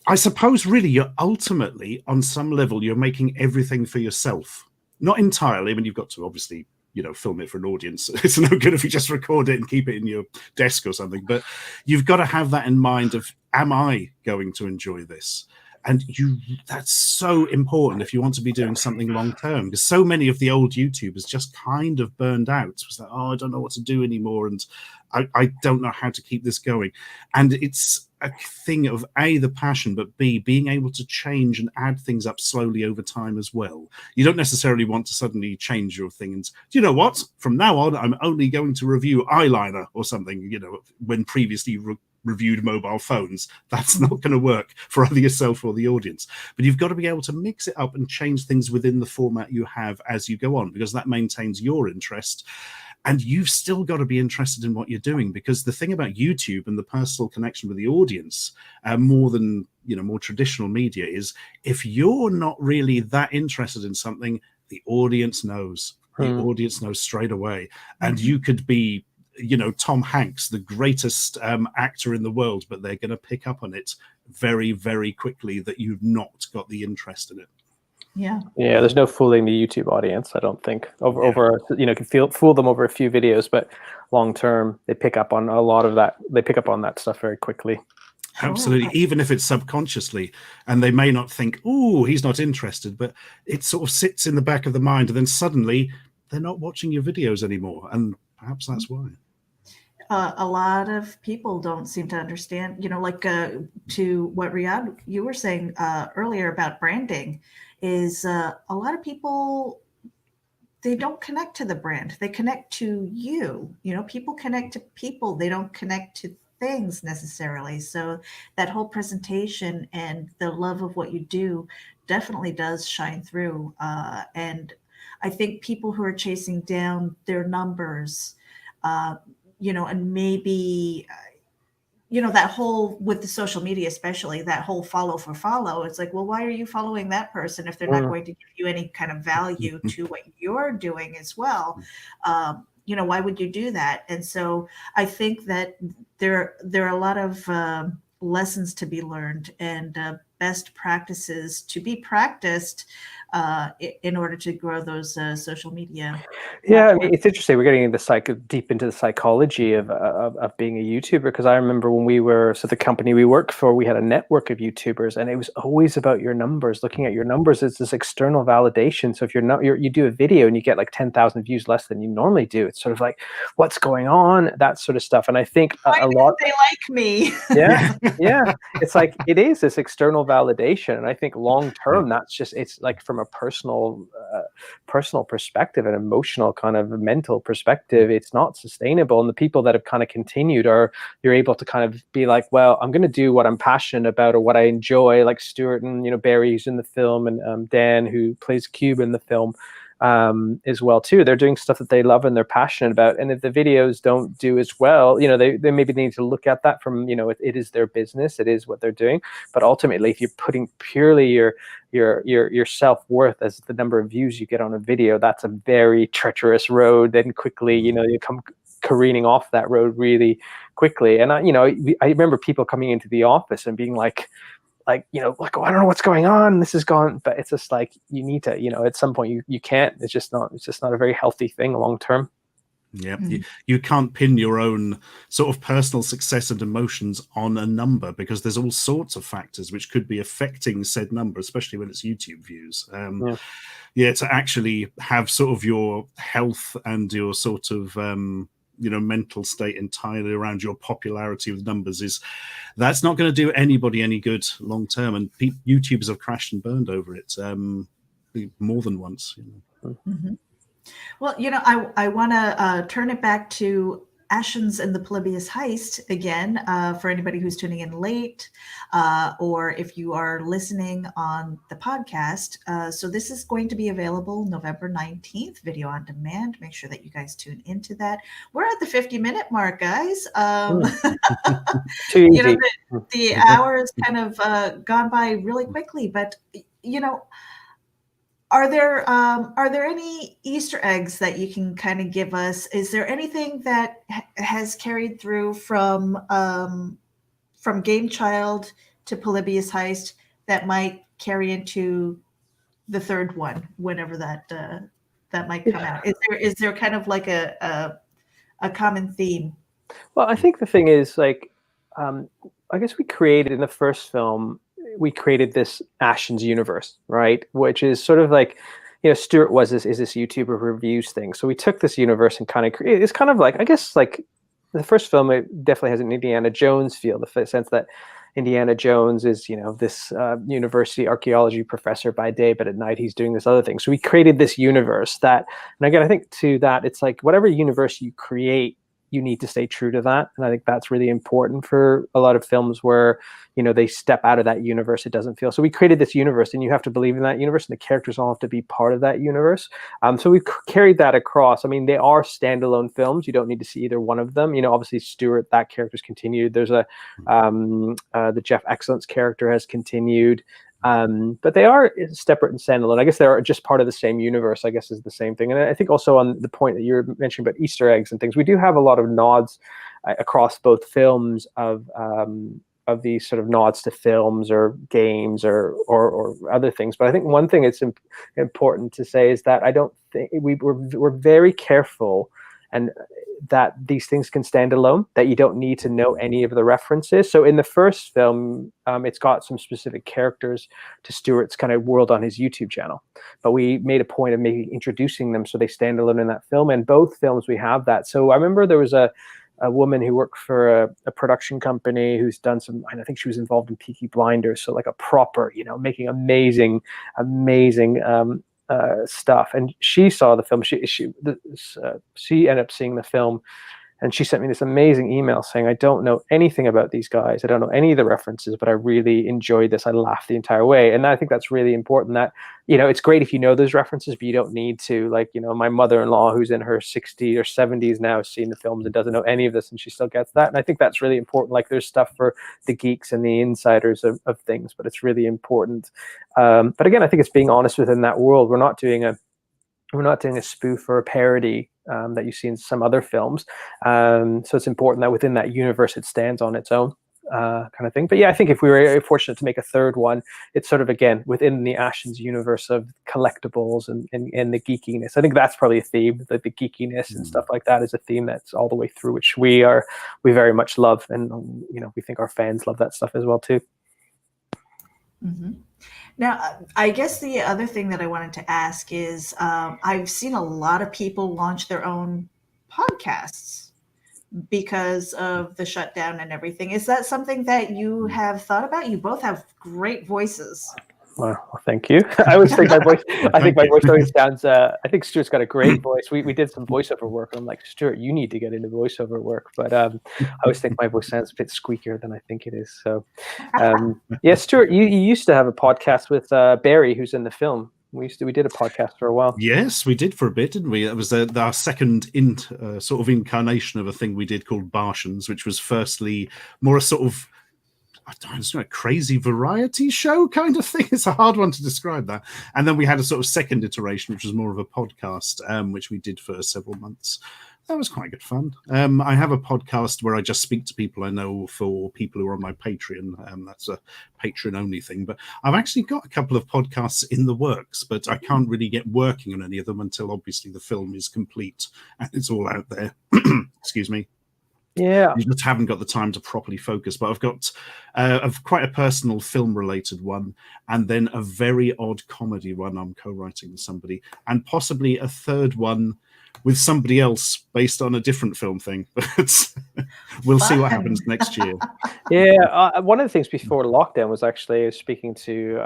I suppose really you're ultimately, on some level, you're making everything for yourself. Not entirely. I mean, you've got to obviously, film it for an audience. It's no good if you just record it and keep it in your desk or something. But you've got to have that in mind of, am I going to enjoy this? And that's so important if you want to be doing something long term, because so many of the old YouTubers just kind of burned out. It was like, I don't know what to do anymore, and I don't know how to keep this going. And it's a thing of A, the passion, but B, being able to change and add things up slowly over time as well. You don't necessarily want to suddenly change your thing and, do you know what? From now on, I'm only going to review eyeliner or something, when previously reviewed mobile phones. That's not going to work for either yourself or the audience. But you've got to be able to mix it up and change things within the format you have as you go on, because that maintains your interest. And you've still got to be interested in what you're doing, because the thing about YouTube and the personal connection with the audience, more than more traditional media, is if you're not really that interested in something, the audience knows. The audience knows straight away. And you could be Tom Hanks, the greatest actor in the world, but they're going to pick up on it very, very quickly that you've not got the interest in it. Yeah. There's no fooling the YouTube audience, I don't think. Over can fool them over a few videos, but long term, they pick up on a lot of that. They pick up on that stuff very quickly. Absolutely, even if it's subconsciously, and they may not think, "Oh, he's not interested," but it sort of sits in the back of the mind, and then suddenly they're not watching your videos anymore, and perhaps that's why. A lot of people don't seem to understand, to what Riyad, you were saying earlier about branding, is a lot of people, they don't connect to the brand. They connect to you. People connect to people. They don't connect to things necessarily. So that whole presentation and the love of what you do definitely does shine through. And I think people who are chasing down their numbers, and maybe, that whole, with the social media, especially that whole follow for follow, it's like, well, why are you following that person if they're not going to give you any kind of value to what you're doing as well? Why would you do that? And so I think that there are a lot of lessons to be learned and best practices to be practiced in order to grow those social media. Yeah, I mean, it's interesting. We're getting into deep into the psychology of being a YouTuber, because I remember when the company we worked for, we had a network of YouTubers, and it was always about your numbers. Looking at your numbers as this external validation. So if you do a video and you get like 10,000 views less than you normally do, it's sort of like, what's going on? That sort of stuff. And I think a lot. They like me. Yeah. It's like it is this external validation, and I think long term, it's like from a personal personal perspective, an emotional kind of mental perspective, it's not sustainable. And the people that have kind of continued are, you're able to kind of be like, well, I'm going to do what I'm passionate about or what I enjoy, like Stuart and, Barry, who's in the film, and Dan, who plays Cube in the film, as well too. They're doing stuff that they love and they're passionate about. And if the videos don't do as well, they maybe need to look at that from, it is their business, it is what they're doing. But ultimately, if you're putting purely your self-worth as the number of views you get on a video, that's a very treacherous road. Then quickly, you come careening off that road really quickly. And I remember people coming into the office and being like, I don't know what's going on. This is gone. But it's just like, you need to, at some point you can't. It's just not a very healthy thing long term. Yeah, you can't pin your own sort of personal success and emotions on a number, because there's all sorts of factors which could be affecting said number, especially when it's YouTube views. To actually have sort of your health and your sort of mental state entirely around your popularity with numbers, that's not going to do anybody any good long term. And YouTubers have crashed and burned over it more than once. Mm-hmm. Well, I want to turn it back to Ashens and the Polybius Heist again, for anybody who's tuning in late, or if you are listening on the podcast. So this is going to be available November 19th, video on demand. Make sure that you guys tune into that. We're at the 50-minute mark, guys. Too easy. The hour has kind of gone by really quickly, but are there any Easter eggs that you can kind of give us? Is there anything that has carried through from Game Child to Polybius Heist that might carry into the third one, whenever that might come out? Is there kind of like a common theme? Well, I think the thing is, like, I guess we created in the first film, we created this Ashens universe, right? Which is sort of like, Stuart is this YouTuber who reviews things. So we took this universe and kind of created, it's kind of like, I guess, like the first film, it definitely has an Indiana Jones feel, the sense that Indiana Jones is, this university archaeology professor by day, but at night he's doing this other thing. So we created this universe that, and again, I think to that, it's like whatever universe you create, you need to stay true to that. And I think that's really important for a lot of films where, they step out of that universe, it doesn't feel. So we created this universe and you have to believe in that universe, and the characters all have to be part of that universe. So we've carried that across. I mean, they are standalone films. You don't need to see either one of them. Obviously Stuart, that character's continued. There's the Jeff Excellence character has continued. But they are separate and standalone. I guess they're just part of the same universe, I guess, is the same thing. And I think also on the point that you were mentioning about Easter eggs and things, we do have a lot of nods across both films of these sort of nods to films or games or other things. But I think one thing it's important to say is that I don't think we're very careful, and that these things can stand alone, that you don't need to know any of the references. So in the first film, it's got some specific characters to Stuart's kind of world on his YouTube channel. But we made a point of introducing them so they stand alone in that film. And both films, we have that. So I remember there was a woman who worked for a production company who's done some, I think she was involved in Peaky Blinders. So like a proper, making amazing stuff. And she saw the film. She ended up seeing the film, and she sent me this amazing email saying, I don't know anything about these guys. I don't know any of the references, but I really enjoyed this. I laughed the entire way. And I think that's really important, that, it's great if you know those references, but you don't need to. Like, my mother-in-law, who's in her 60s or 70s now, has seen the films and doesn't know any of this, and she still gets that. And I think that's really important. Like, there's stuff for the geeks and the insiders of things, but it's really important. But again, I think it's being honest within that world. We're not doing a spoof or a parody that you see in some other films. So it's important that within that universe, it stands on its own kind of thing. But yeah, I think if we were fortunate to make a third one, it's sort of, again, within the Ashens universe of collectibles and the geekiness. I think that's probably a theme, that the geekiness and stuff like that is a theme that's all the way through, which we very much love. And, we think our fans love that stuff as well too. Mm-hmm. Now, I guess the other thing that I wanted to ask is, I've seen a lot of people launch their own podcasts because of the shutdown and everything. Is that something that you have thought about? You both have great voices. Well, thank you. I always think my voice. I think my voice always sounds. I think Stuart's got a great voice. We did some voiceover work, and I'm like, Stuart, you need to get into voiceover work. But I always think my voice sounds a bit squeakier than I think it is. So, yeah, Stuart, you used to have a podcast with Barry, who's in the film. We did a podcast for a while. Yes, we did for a bit, didn't we? It was our second sort of incarnation of a thing we did called Barshens, which was firstly more a sort of, I don't know, a crazy variety show kind of thing. It's a hard one to describe that. And then we had a sort of second iteration, which was more of a podcast, which we did for several months. That was quite good fun. I have a podcast where I just speak to people I know for people who are on my Patreon. That's a Patreon-only thing. But I've actually got a couple of podcasts in the works, but I can't really get working on any of them until obviously the film is complete and it's all out there. Excuse me. Yeah, you just haven't got the time to properly focus. But I've got quite a personal film-related one, and then a very odd comedy one I'm co-writing with somebody, and possibly a third one with somebody else based on a different film thing. But we'll see what happens next year. Yeah, one of the things before lockdown was actually speaking to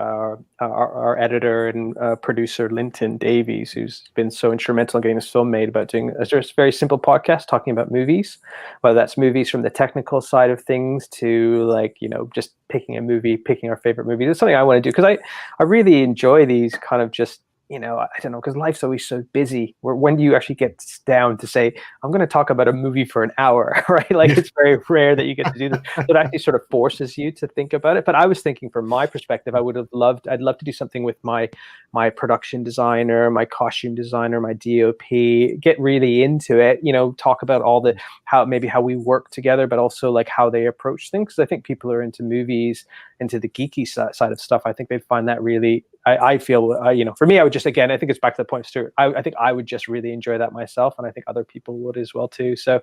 our editor and producer, Linton Davies, who's been so instrumental in getting this film made, about doing a very simple podcast talking about movies, whether that's movies from the technical side of things to, like, you know, just picking a movie, picking our favorite movie. That's something I want to do, because I really enjoy these kind of just, you know, I don't know, because life's always so busy. When do you actually get down to say, I'm going to talk about a movie for an hour, right? Like, it's very rare that you get to do this. It actually sort of forces you to think about it. But I was thinking, from my perspective, I'd love to do something with my production designer, my costume designer, my DOP, get really into it, you know, talk about all the, how we work together, but also like how they approach things. Because I think people are into movies, into the geeky side of stuff. I think they find that really, I feel, you know, for me, I would just, again, I think it's back to the point, Stuart. I think I would just really enjoy that myself, and I think other people would as well too. So,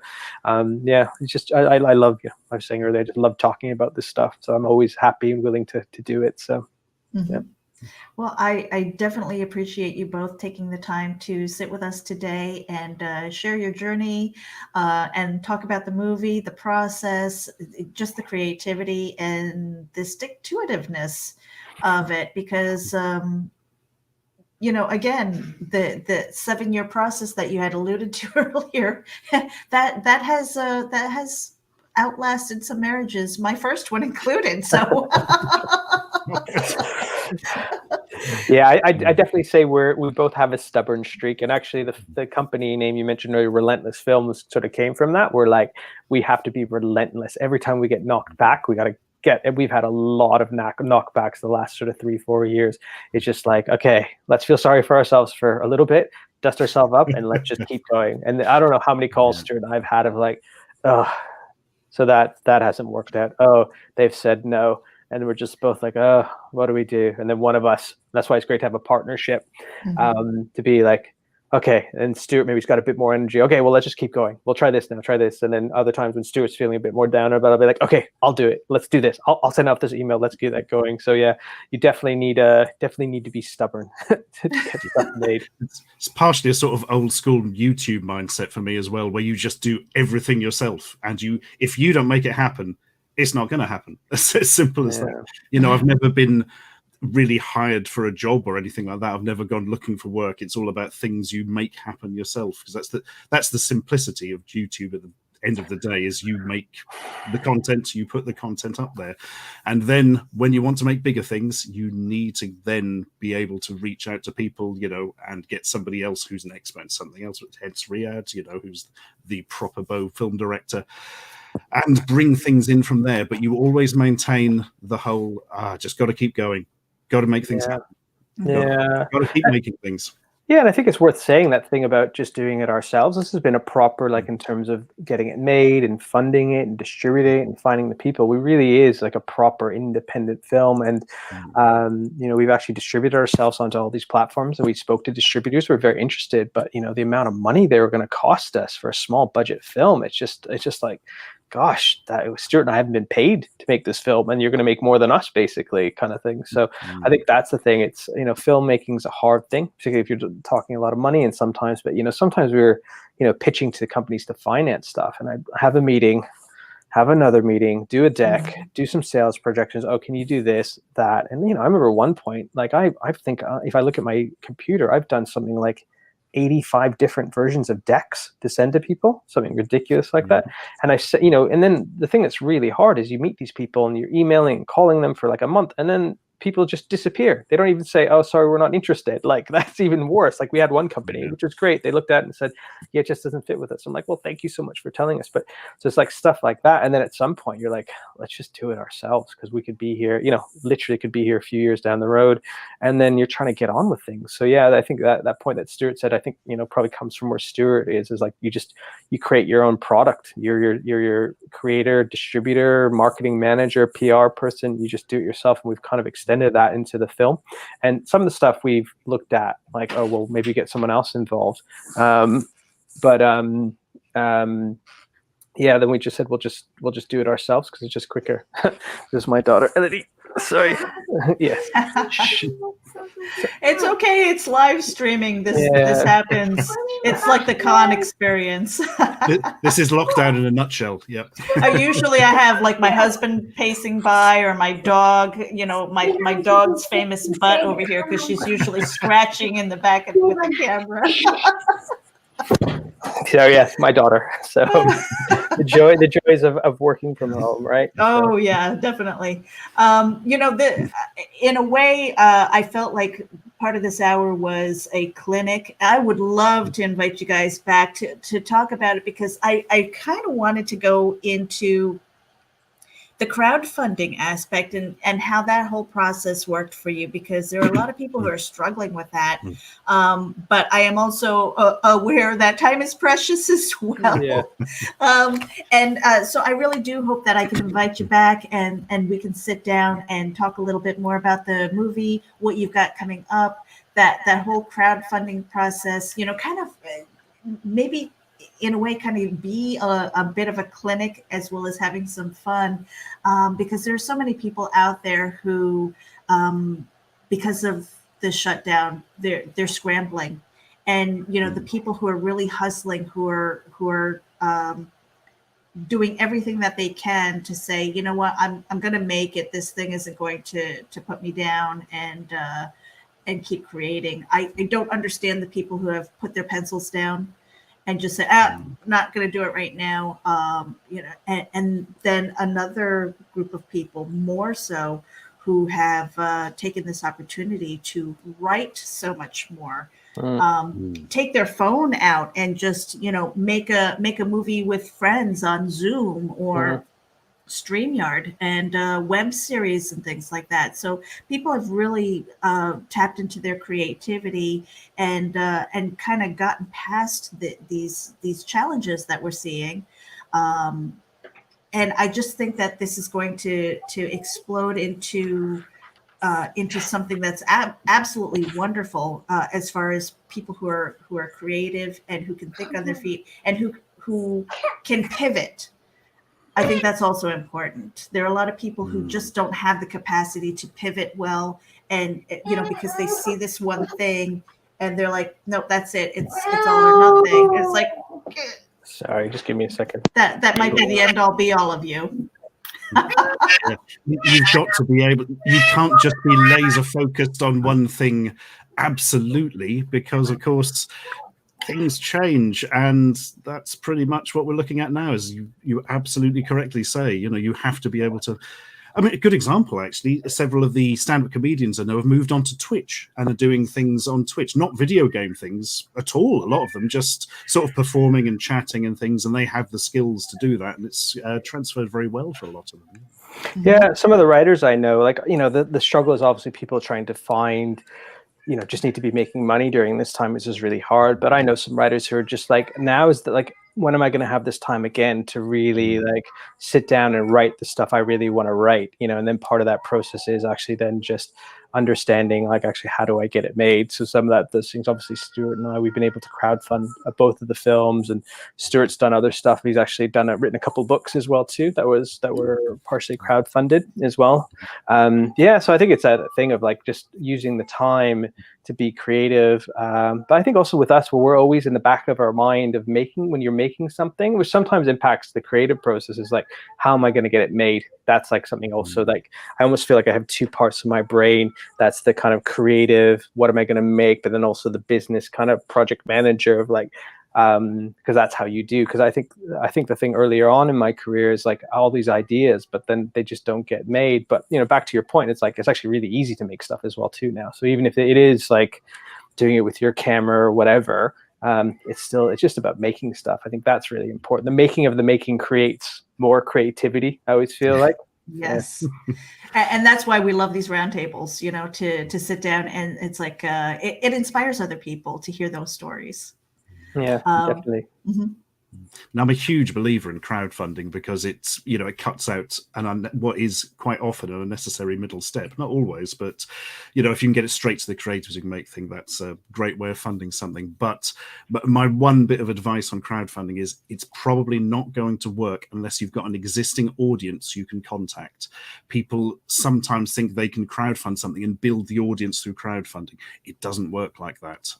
yeah, it's just, I love, you know, I was saying earlier, I just love talking about this stuff. So I'm always happy and willing to do it. So, yeah. Well, I definitely appreciate you both taking the time to sit with us today and share your journey and talk about the movie, the process, just the creativity and the stick-to-itiveness of it. Because, you know, again, the 7-year process that you had alluded to earlier, that has outlasted some marriages, my first one included. So. Yeah, I definitely say we both have a stubborn streak, and actually the company name you mentioned earlier, Relentless Films, sort of came from that. We're like, we have to be relentless. Every time we get knocked back, we got to and we've had a lot of knockbacks the last sort of 3-4 years. It's just like, okay, let's feel sorry for ourselves for a little bit, dust ourselves up, and let's just keep going. And I don't know how many calls, Stuart, I've had of like, oh, so that hasn't worked out. Oh, they've said no. And we're just both like, oh, what do we do? And then one of us, that's why it's great to have a partnership, to be like, okay, and Stuart maybe he's got a bit more energy. Okay, well, let's just keep going. We'll try this now, try this. And then other times when Stuart's feeling a bit more down about it, I'll be like, okay, I'll do it. Let's do this. I'll send out this email. Let's get that going. So yeah, you definitely need to be stubborn to get stuff made. It's partially a sort of old school YouTube mindset for me as well, where you just do everything yourself. And if you don't make it happen, it's not going to happen. It's as simple as that. You know, I've never been really hired for a job or anything like that. I've never gone looking for work. It's all about things you make happen yourself, because that's the simplicity of YouTube at the end of the day, is you make the content, you put the content up there. And then when you want to make bigger things, you need to then be able to reach out to people, you know, and get somebody else who's an expert in something else. Hence Riyad, you know, who's the proper Bo film director, and bring things in from there. But you always maintain the whole, just got to keep going. Got to make things happen. Got to keep making things. Yeah, and I think it's worth saying that thing about just doing it ourselves. This has been a proper, like, in terms of getting it made and funding it and distributing it and finding the people. We really is like a proper independent film. And, you know, we've actually distributed ourselves onto all these platforms, and we spoke to distributors who were very interested. But, you know, the amount of money they were going to cost us for a small budget film, it's just like, gosh, Stuart and I haven't been paid to make this film, and you're going to make more than us, basically, kind of thing. So I think that's the thing. It's, you know, filmmaking is a hard thing, particularly if you're talking a lot of money. And sometimes, but, you know, sometimes we're, you know, pitching to companies to finance stuff. And I have a meeting have another meeting, do a deck, do some sales projections. Oh, can you do this, that? And I remember one point, like I think if I look at my computer, I've done something like 85 different versions of decks to send to people, something ridiculous like that. And I said, and then the thing that's really hard is you meet these people and you're emailing and calling them for like a month, and then people just disappear. They don't even say, oh, sorry, we're not interested. Like, that's even worse. Like, we had one company, which was great. They looked at it and said, yeah, it just doesn't fit with us. I'm like, well, thank you so much for telling us. But so it's like stuff like that. And then at some point you're like, let's just do it ourselves, because we could be here, literally could be here a few years down the road. And then you're trying to get on with things. So yeah, I think that point that Stuart said, I think, probably comes from where Stuart is like, you create your own product. You're your creator, distributor, marketing manager, PR person. You just do it yourself. And we've kind of extended that into the film. And some of the stuff we've looked at, like, oh, well, maybe get someone else involved. Yeah, then we just said we'll just do it ourselves because it's just quicker. This is my daughter, Elodie. Sorry. Yes. It's okay. It's live streaming. This happens. It's like the con experience. This is lockdown in a nutshell. Yep. Usually I have like my husband pacing by, or my dog, my dog's famous butt over here, because she's usually scratching in the back with the camera. So yes, my daughter. So the joys of working from home, right? Oh yeah, definitely. In a way, I felt like part of this hour was a clinic. I would love to invite you guys back to talk about it, because I kind of wanted to go into the crowdfunding aspect and how that whole process worked for you, because there are a lot of people who are struggling with that. But I am also aware that time is precious as well. Yeah. So I really do hope that I can invite you back and we can sit down and talk a little bit more about the movie, what you've got coming up, that whole crowdfunding process, kind of maybe in a way kind of be a bit of a clinic, as well as having some fun, because there are so many people out there who, because of the shutdown, they're scrambling, and the people who are really hustling, who are doing everything that they can to say, you know what, I'm going to make it. This thing isn't going to put me down, and keep creating. I don't understand the people who have put their pencils down and just say, I'm not going to do it right now. And then another group of people, more so, who have taken this opportunity to write so much more, take their phone out and just, make a movie with friends on Zoom or StreamYard, and web series and things like that. So people have really tapped into their creativity and kind of gotten past these challenges that we're seeing. And I just think that this is going to explode into something that's absolutely wonderful, as far as people who are creative and who can think on their feet and who can pivot. I think that's also important. There are a lot of people who just don't have the capacity to pivot well, and because they see this one thing and they're like, nope, that's it. It's all or nothing. It's like, sorry, just give me a second. That might be the end all be all of you. Yeah. You've got to be able. You can't just be laser focused on one thing. Absolutely, because of course things change, and that's pretty much what we're looking at now. As you absolutely correctly say, you have to be able to. I mean, a good example, actually, several of the stand-up comedians I know have moved on to Twitch and are doing things on Twitch, not video game things at all. A lot of them just sort of performing and chatting and things, and they have the skills to do that, and it's transferred very well for a lot of them. Yeah, some of the writers I know, like, the struggle is obviously people trying to find, just need to be making money during this time, which is really hard. But I know some writers who are just like, now is when am I going to have this time again to really sit down and write the stuff I really want to write, and then part of that process is actually then just understanding like actually how do I get it made. So some of those things, obviously Stuart and I, we've been able to crowdfund both of the films, and Stuart's done other stuff. He's actually written a couple books as well too that were partially crowdfunded as well. So I think it's that thing of like just using the time to be creative. But I think also with us, we're always in the back of our mind of when you're making something, which sometimes impacts the creative process, is like, how am I going to get it made? That's like something also like, I almost feel like I have two parts of my brain. That's the kind of creative, what am I going to make? But then also the business kind of project manager of like, because that's how you do. Because I think the thing earlier on in my career is like all these ideas, but then they just don't get made. But back to your point, it's like it's actually really easy to make stuff as well too now. So even if it is like doing it with your camera or whatever, it's just about making stuff. I think that's really important. The making of the making creates more creativity, I always feel like. Yes. And that's why we love these roundtables, to sit down, and it's like it inspires other people to hear those stories. Yeah, definitely. Mm-hmm. Now, I'm a huge believer in crowdfunding because it's, it cuts out what is quite often an unnecessary middle step. Not always, but, if you can get it straight to the creators who can make things, that's a great way of funding something. But my one bit of advice on crowdfunding is it's probably not going to work unless you've got an existing audience you can contact. People sometimes think they can crowdfund something and build the audience through crowdfunding. It doesn't work like that.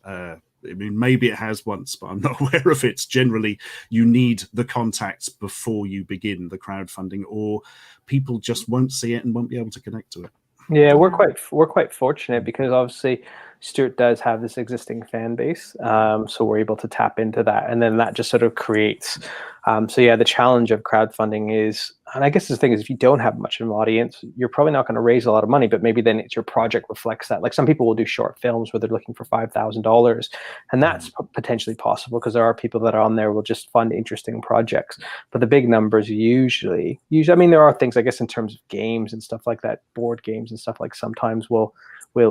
I mean, maybe it has once, but I'm not aware of it. Generally, you need the contacts before you begin the crowdfunding, or people just won't see it and won't be able to connect to it. Yeah, we're quite fortunate because obviously Stuart does have this existing fan base, so we're able to tap into that, and then that just sort of creates. The challenge of crowdfunding is, and I guess the thing is, if you don't have much of an audience, you're probably not going to raise a lot of money, but maybe then your project reflects that. Like some people will do short films where they're looking for $5,000, and that's potentially possible because there are people that are on there will just fund interesting projects. But the big numbers usually, I mean, there are things, I guess, in terms of games and stuff like that, board games and stuff like sometimes will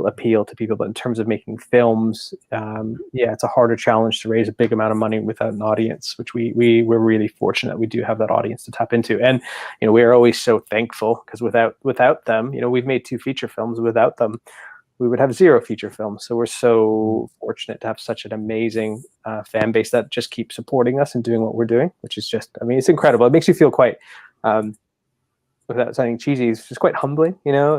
appeal to people, but in terms of making films, it's a harder challenge to raise a big amount of money without an audience, which we're really fortunate we do have that audience to tap into. And we are always so thankful because without them, we've made 2 feature films. Without them, we would have 0 feature films. So we're so fortunate to have such an amazing fan base that just keeps supporting us and doing what we're doing, which is just, I mean, it's incredible. It makes you feel quite without sounding cheesy, it's just quite humbling,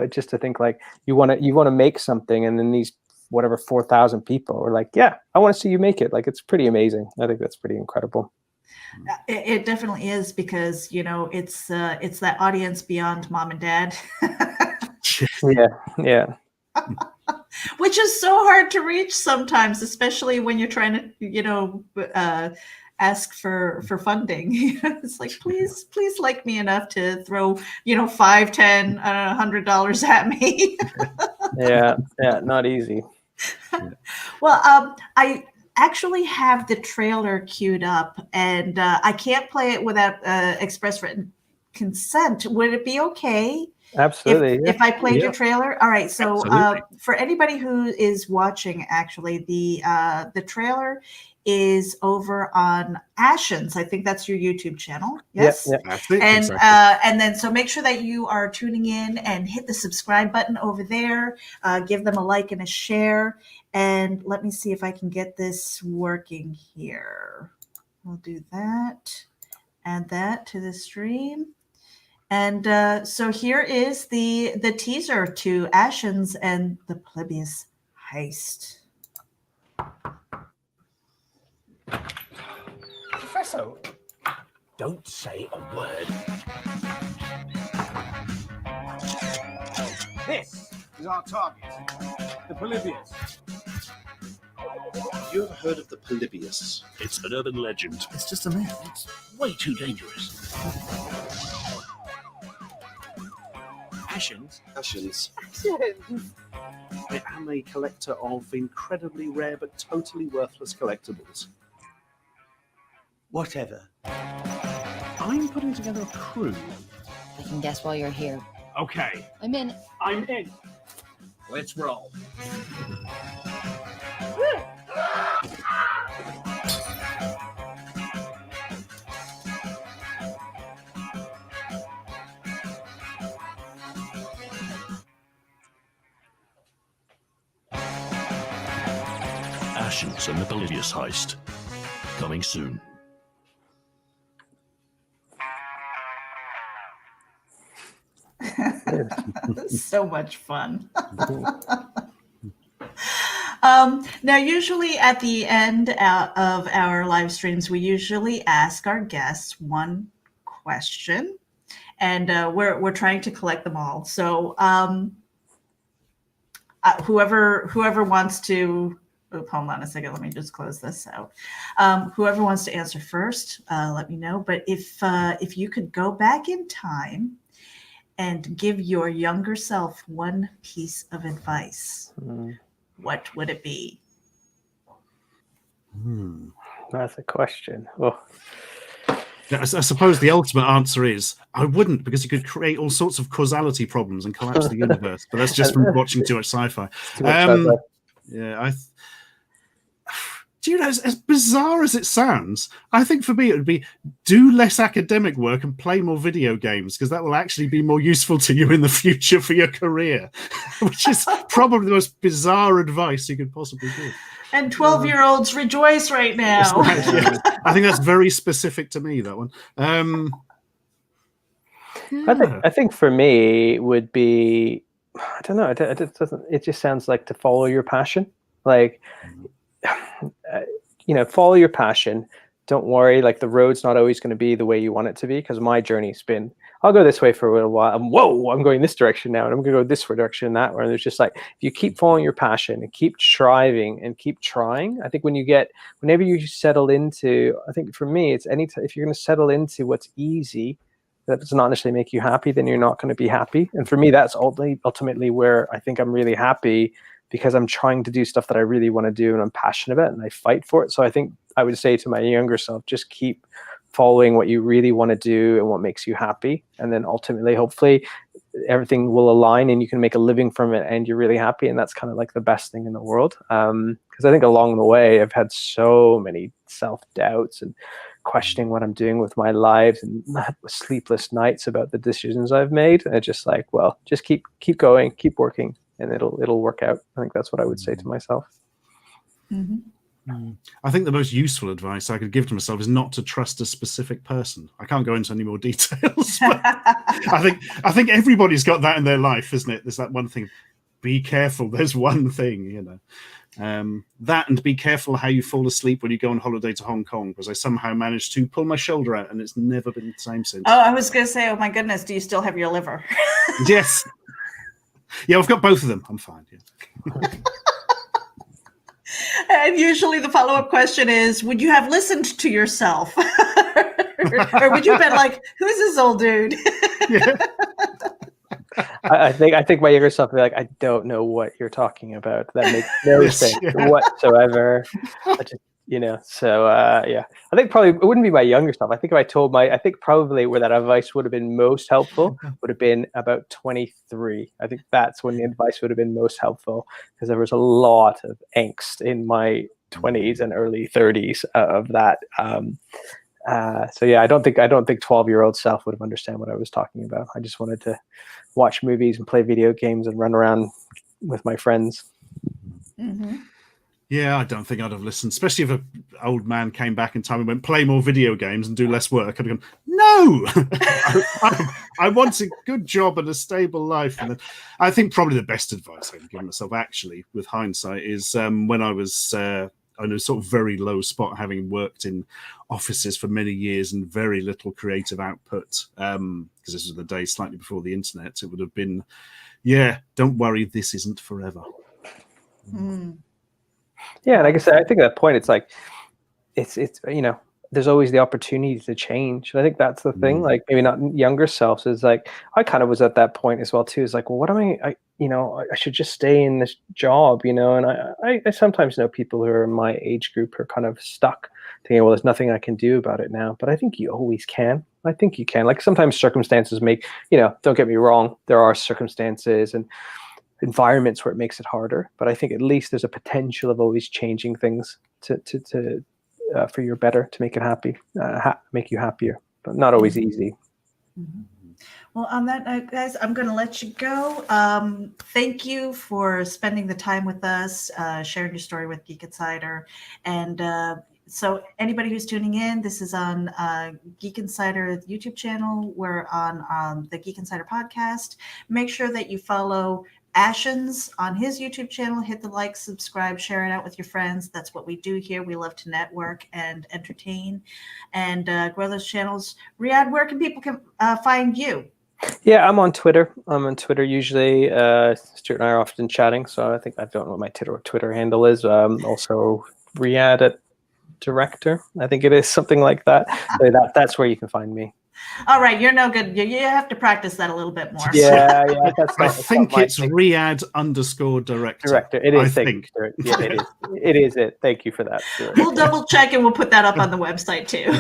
just to think like you want to make something, and then these whatever 4,000 people are like, yeah, I want to see you make it. Like, it's pretty amazing. I think that's pretty incredible. It definitely is, because it's that audience beyond mom and dad. Yeah. Which is so hard to reach sometimes, especially when you're trying to ask for funding. It's like, please like me enough to throw $5, $10, $100 at me. yeah, not easy. Well, I actually have the trailer queued up, and I can't play it without express written consent. Would it be okay? Absolutely. If I played your trailer? All right. So for anybody who is watching, actually, the trailer is over on Ashens. I think that's your YouTube channel. Yes. Yeah. That's it, And exactly. and then so make sure that you are tuning in and hit the subscribe button over there. Give them a like and a share. And let me see if I can get this working here. We'll do that. Add that to the stream. And so here is the teaser to Ashens and the Polybius Heist. Professor, don't say a word. This is our target, the Polybius. Have you ever heard of the Polybius? It's an urban legend. It's just a myth. It's way too dangerous. Ashens? Ashens. I am a collector of incredibly rare but totally worthless collectibles. Whatever. I'm putting together a crew. I can guess while you're here. Okay, I'm in. I'm in. Let's roll. Ashens and the Polybius heist. Coming soon. So much fun. Now, usually at the end of our live streams, we usually ask our guests one question, and we're trying to collect them all. So whoever wants to, hold on a second, let me just close this out. Whoever wants to answer first, let me know. But if you could go back in time and give your younger self one piece of advice, what would it be? That's a question. Oh. I suppose the ultimate answer is I wouldn't, because you could create all sorts of causality problems and collapse the universe. But that's just from watching too much sci-fi. Yeah, do you know, as bizarre as it sounds, I think for me it would be do less academic work and play more video games, because that will actually be more useful to you in the future for your career, which is probably the most bizarre advice you could possibly give. And 12-year-olds rejoice right now. Right, yeah. I think that's very specific to me, that one. I think for me would be, I don't know, it just sounds like to follow your passion. Like, follow your passion. Don't worry, like the road's not always going to be the way you want it to be, because my journey's been, I'll go this way for a little while, and whoa, I'm going this direction now, and I'm going to go this direction and that way. And there's just like, if you keep following your passion and keep striving and keep trying, I think whenever you settle into, I think for me, it's if you're going to settle into what's easy, that does not necessarily make you happy, then you're not going to be happy. And for me, that's ultimately where I think I'm really happy, because I'm trying to do stuff that I really want to do and I'm passionate about and I fight for it. So I think I would say to my younger self, just keep following what you really want to do and what makes you happy. And then ultimately, hopefully, everything will align and you can make a living from it and you're really happy. And that's kind of like the best thing in the world. Because I think along the way, I've had so many self-doubts and questioning what I'm doing with my life and sleepless nights about the decisions I've made. And it's just like, well, just keep going, keep working, and it'll work out. I think that's what I would say to myself. I think the most useful advice I could give to myself is not to trust a specific person. I can't go into any more details, but I think everybody's got that in their life, isn't it? There's that one thing. Be careful. There's one thing, that, and be careful how you fall asleep when you go on holiday to Hong Kong, because I somehow managed to pull my shoulder out and it's never been the same since. Oh, I was going to say, oh my goodness, do you still have your liver? Yes. Yeah, I've got both of them. I'm fine. Yeah. And usually the follow-up question is, would you have listened to yourself? Or would you have been like, who's this old dude? Yeah. I think my younger self would be like, I don't know what you're talking about. That makes no sense whatsoever. Yeah. I think probably it wouldn't be my younger self. I think if I think probably where that advice would have been most helpful would have been about 23. I think that's when the advice would have been most helpful, because there was a lot of angst in my 20s and early 30s of that. So yeah, I don't think 12-year-old self would have understand what I was talking about. I just wanted to watch movies and play video games and run around with my friends. Mm-hmm. Yeah, I don't think I'd have listened, especially if an old man came back in time and went, play more video games and do less work. I'd have gone, no! I want a good job and a stable life. And I think probably the best advice I can give myself, actually, with hindsight, is when I was on a sort of very low spot, having worked in offices for many years and very little creative output, because this was the day slightly before the internet, it would have been, don't worry, this isn't forever. Yeah, like I said, I think at that point it's like it's there's always the opportunity to change. And I think that's the thing. Like maybe not younger selves is like I kind of was at that point as well too. Is like, well, what am I should just stay in this job, and I sometimes know people who are in my age group are kind of stuck, thinking, well, there's nothing I can do about it now. But I think you always can. I think you can. Like sometimes circumstances make, don't get me wrong, there are circumstances and environments where it makes it harder, but I think at least there's a potential of always changing things to for your better, to make it happy, make you happier, but not always easy. Well, on that note, guys, I'm going to let you go. Thank you for spending the time with us, sharing your story with Geek Insider. And so anybody who's tuning in, this is on Geek Insider YouTube channel. We're on the Geek Insider podcast. Make sure that you follow Ashens on his YouTube channel. Hit the like, subscribe, share it out with your friends. That's what we do here. We love to network and entertain and grow those channels. Riyad, where can people find you? Yeah, I'm on Twitter. I'm on Twitter usually. Stuart and I are often chatting, so I don't know what my Twitter handle is. Also, Riyad at Director. I think it is something like that. So that's where you can find me. All right, you're no good. You have to practice that a little bit more. Yeah. I think it's Riyad_Director. Director. It is. I Thank think. you, Stuart. Yeah, it is. It is it. Thank you for that, Stuart. We'll double check and we'll put that up on the website too.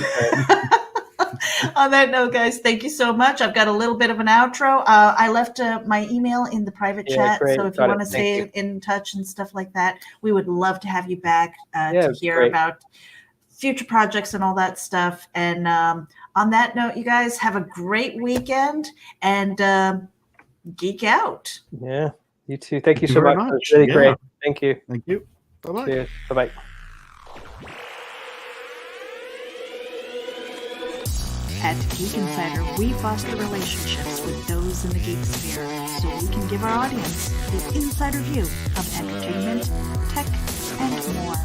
On that note, guys, thank you so much. I've got a little bit of an outro. I left my email in the private chat, great. so if Got you it. want to Thank stay you. in touch and stuff like that, we would love to have you back to it's hear great. about future projects and all that stuff. And on that note, you guys have a great weekend and geek out. Yeah, you too. Thank you Thank you so very much. It was much. really Yeah. great. Thank you. Thank you. Bye-bye. Cheers. Bye-bye. At Geek Insider, we foster relationships with those in the geek sphere so we can give our audience the insider view of entertainment, tech, and more.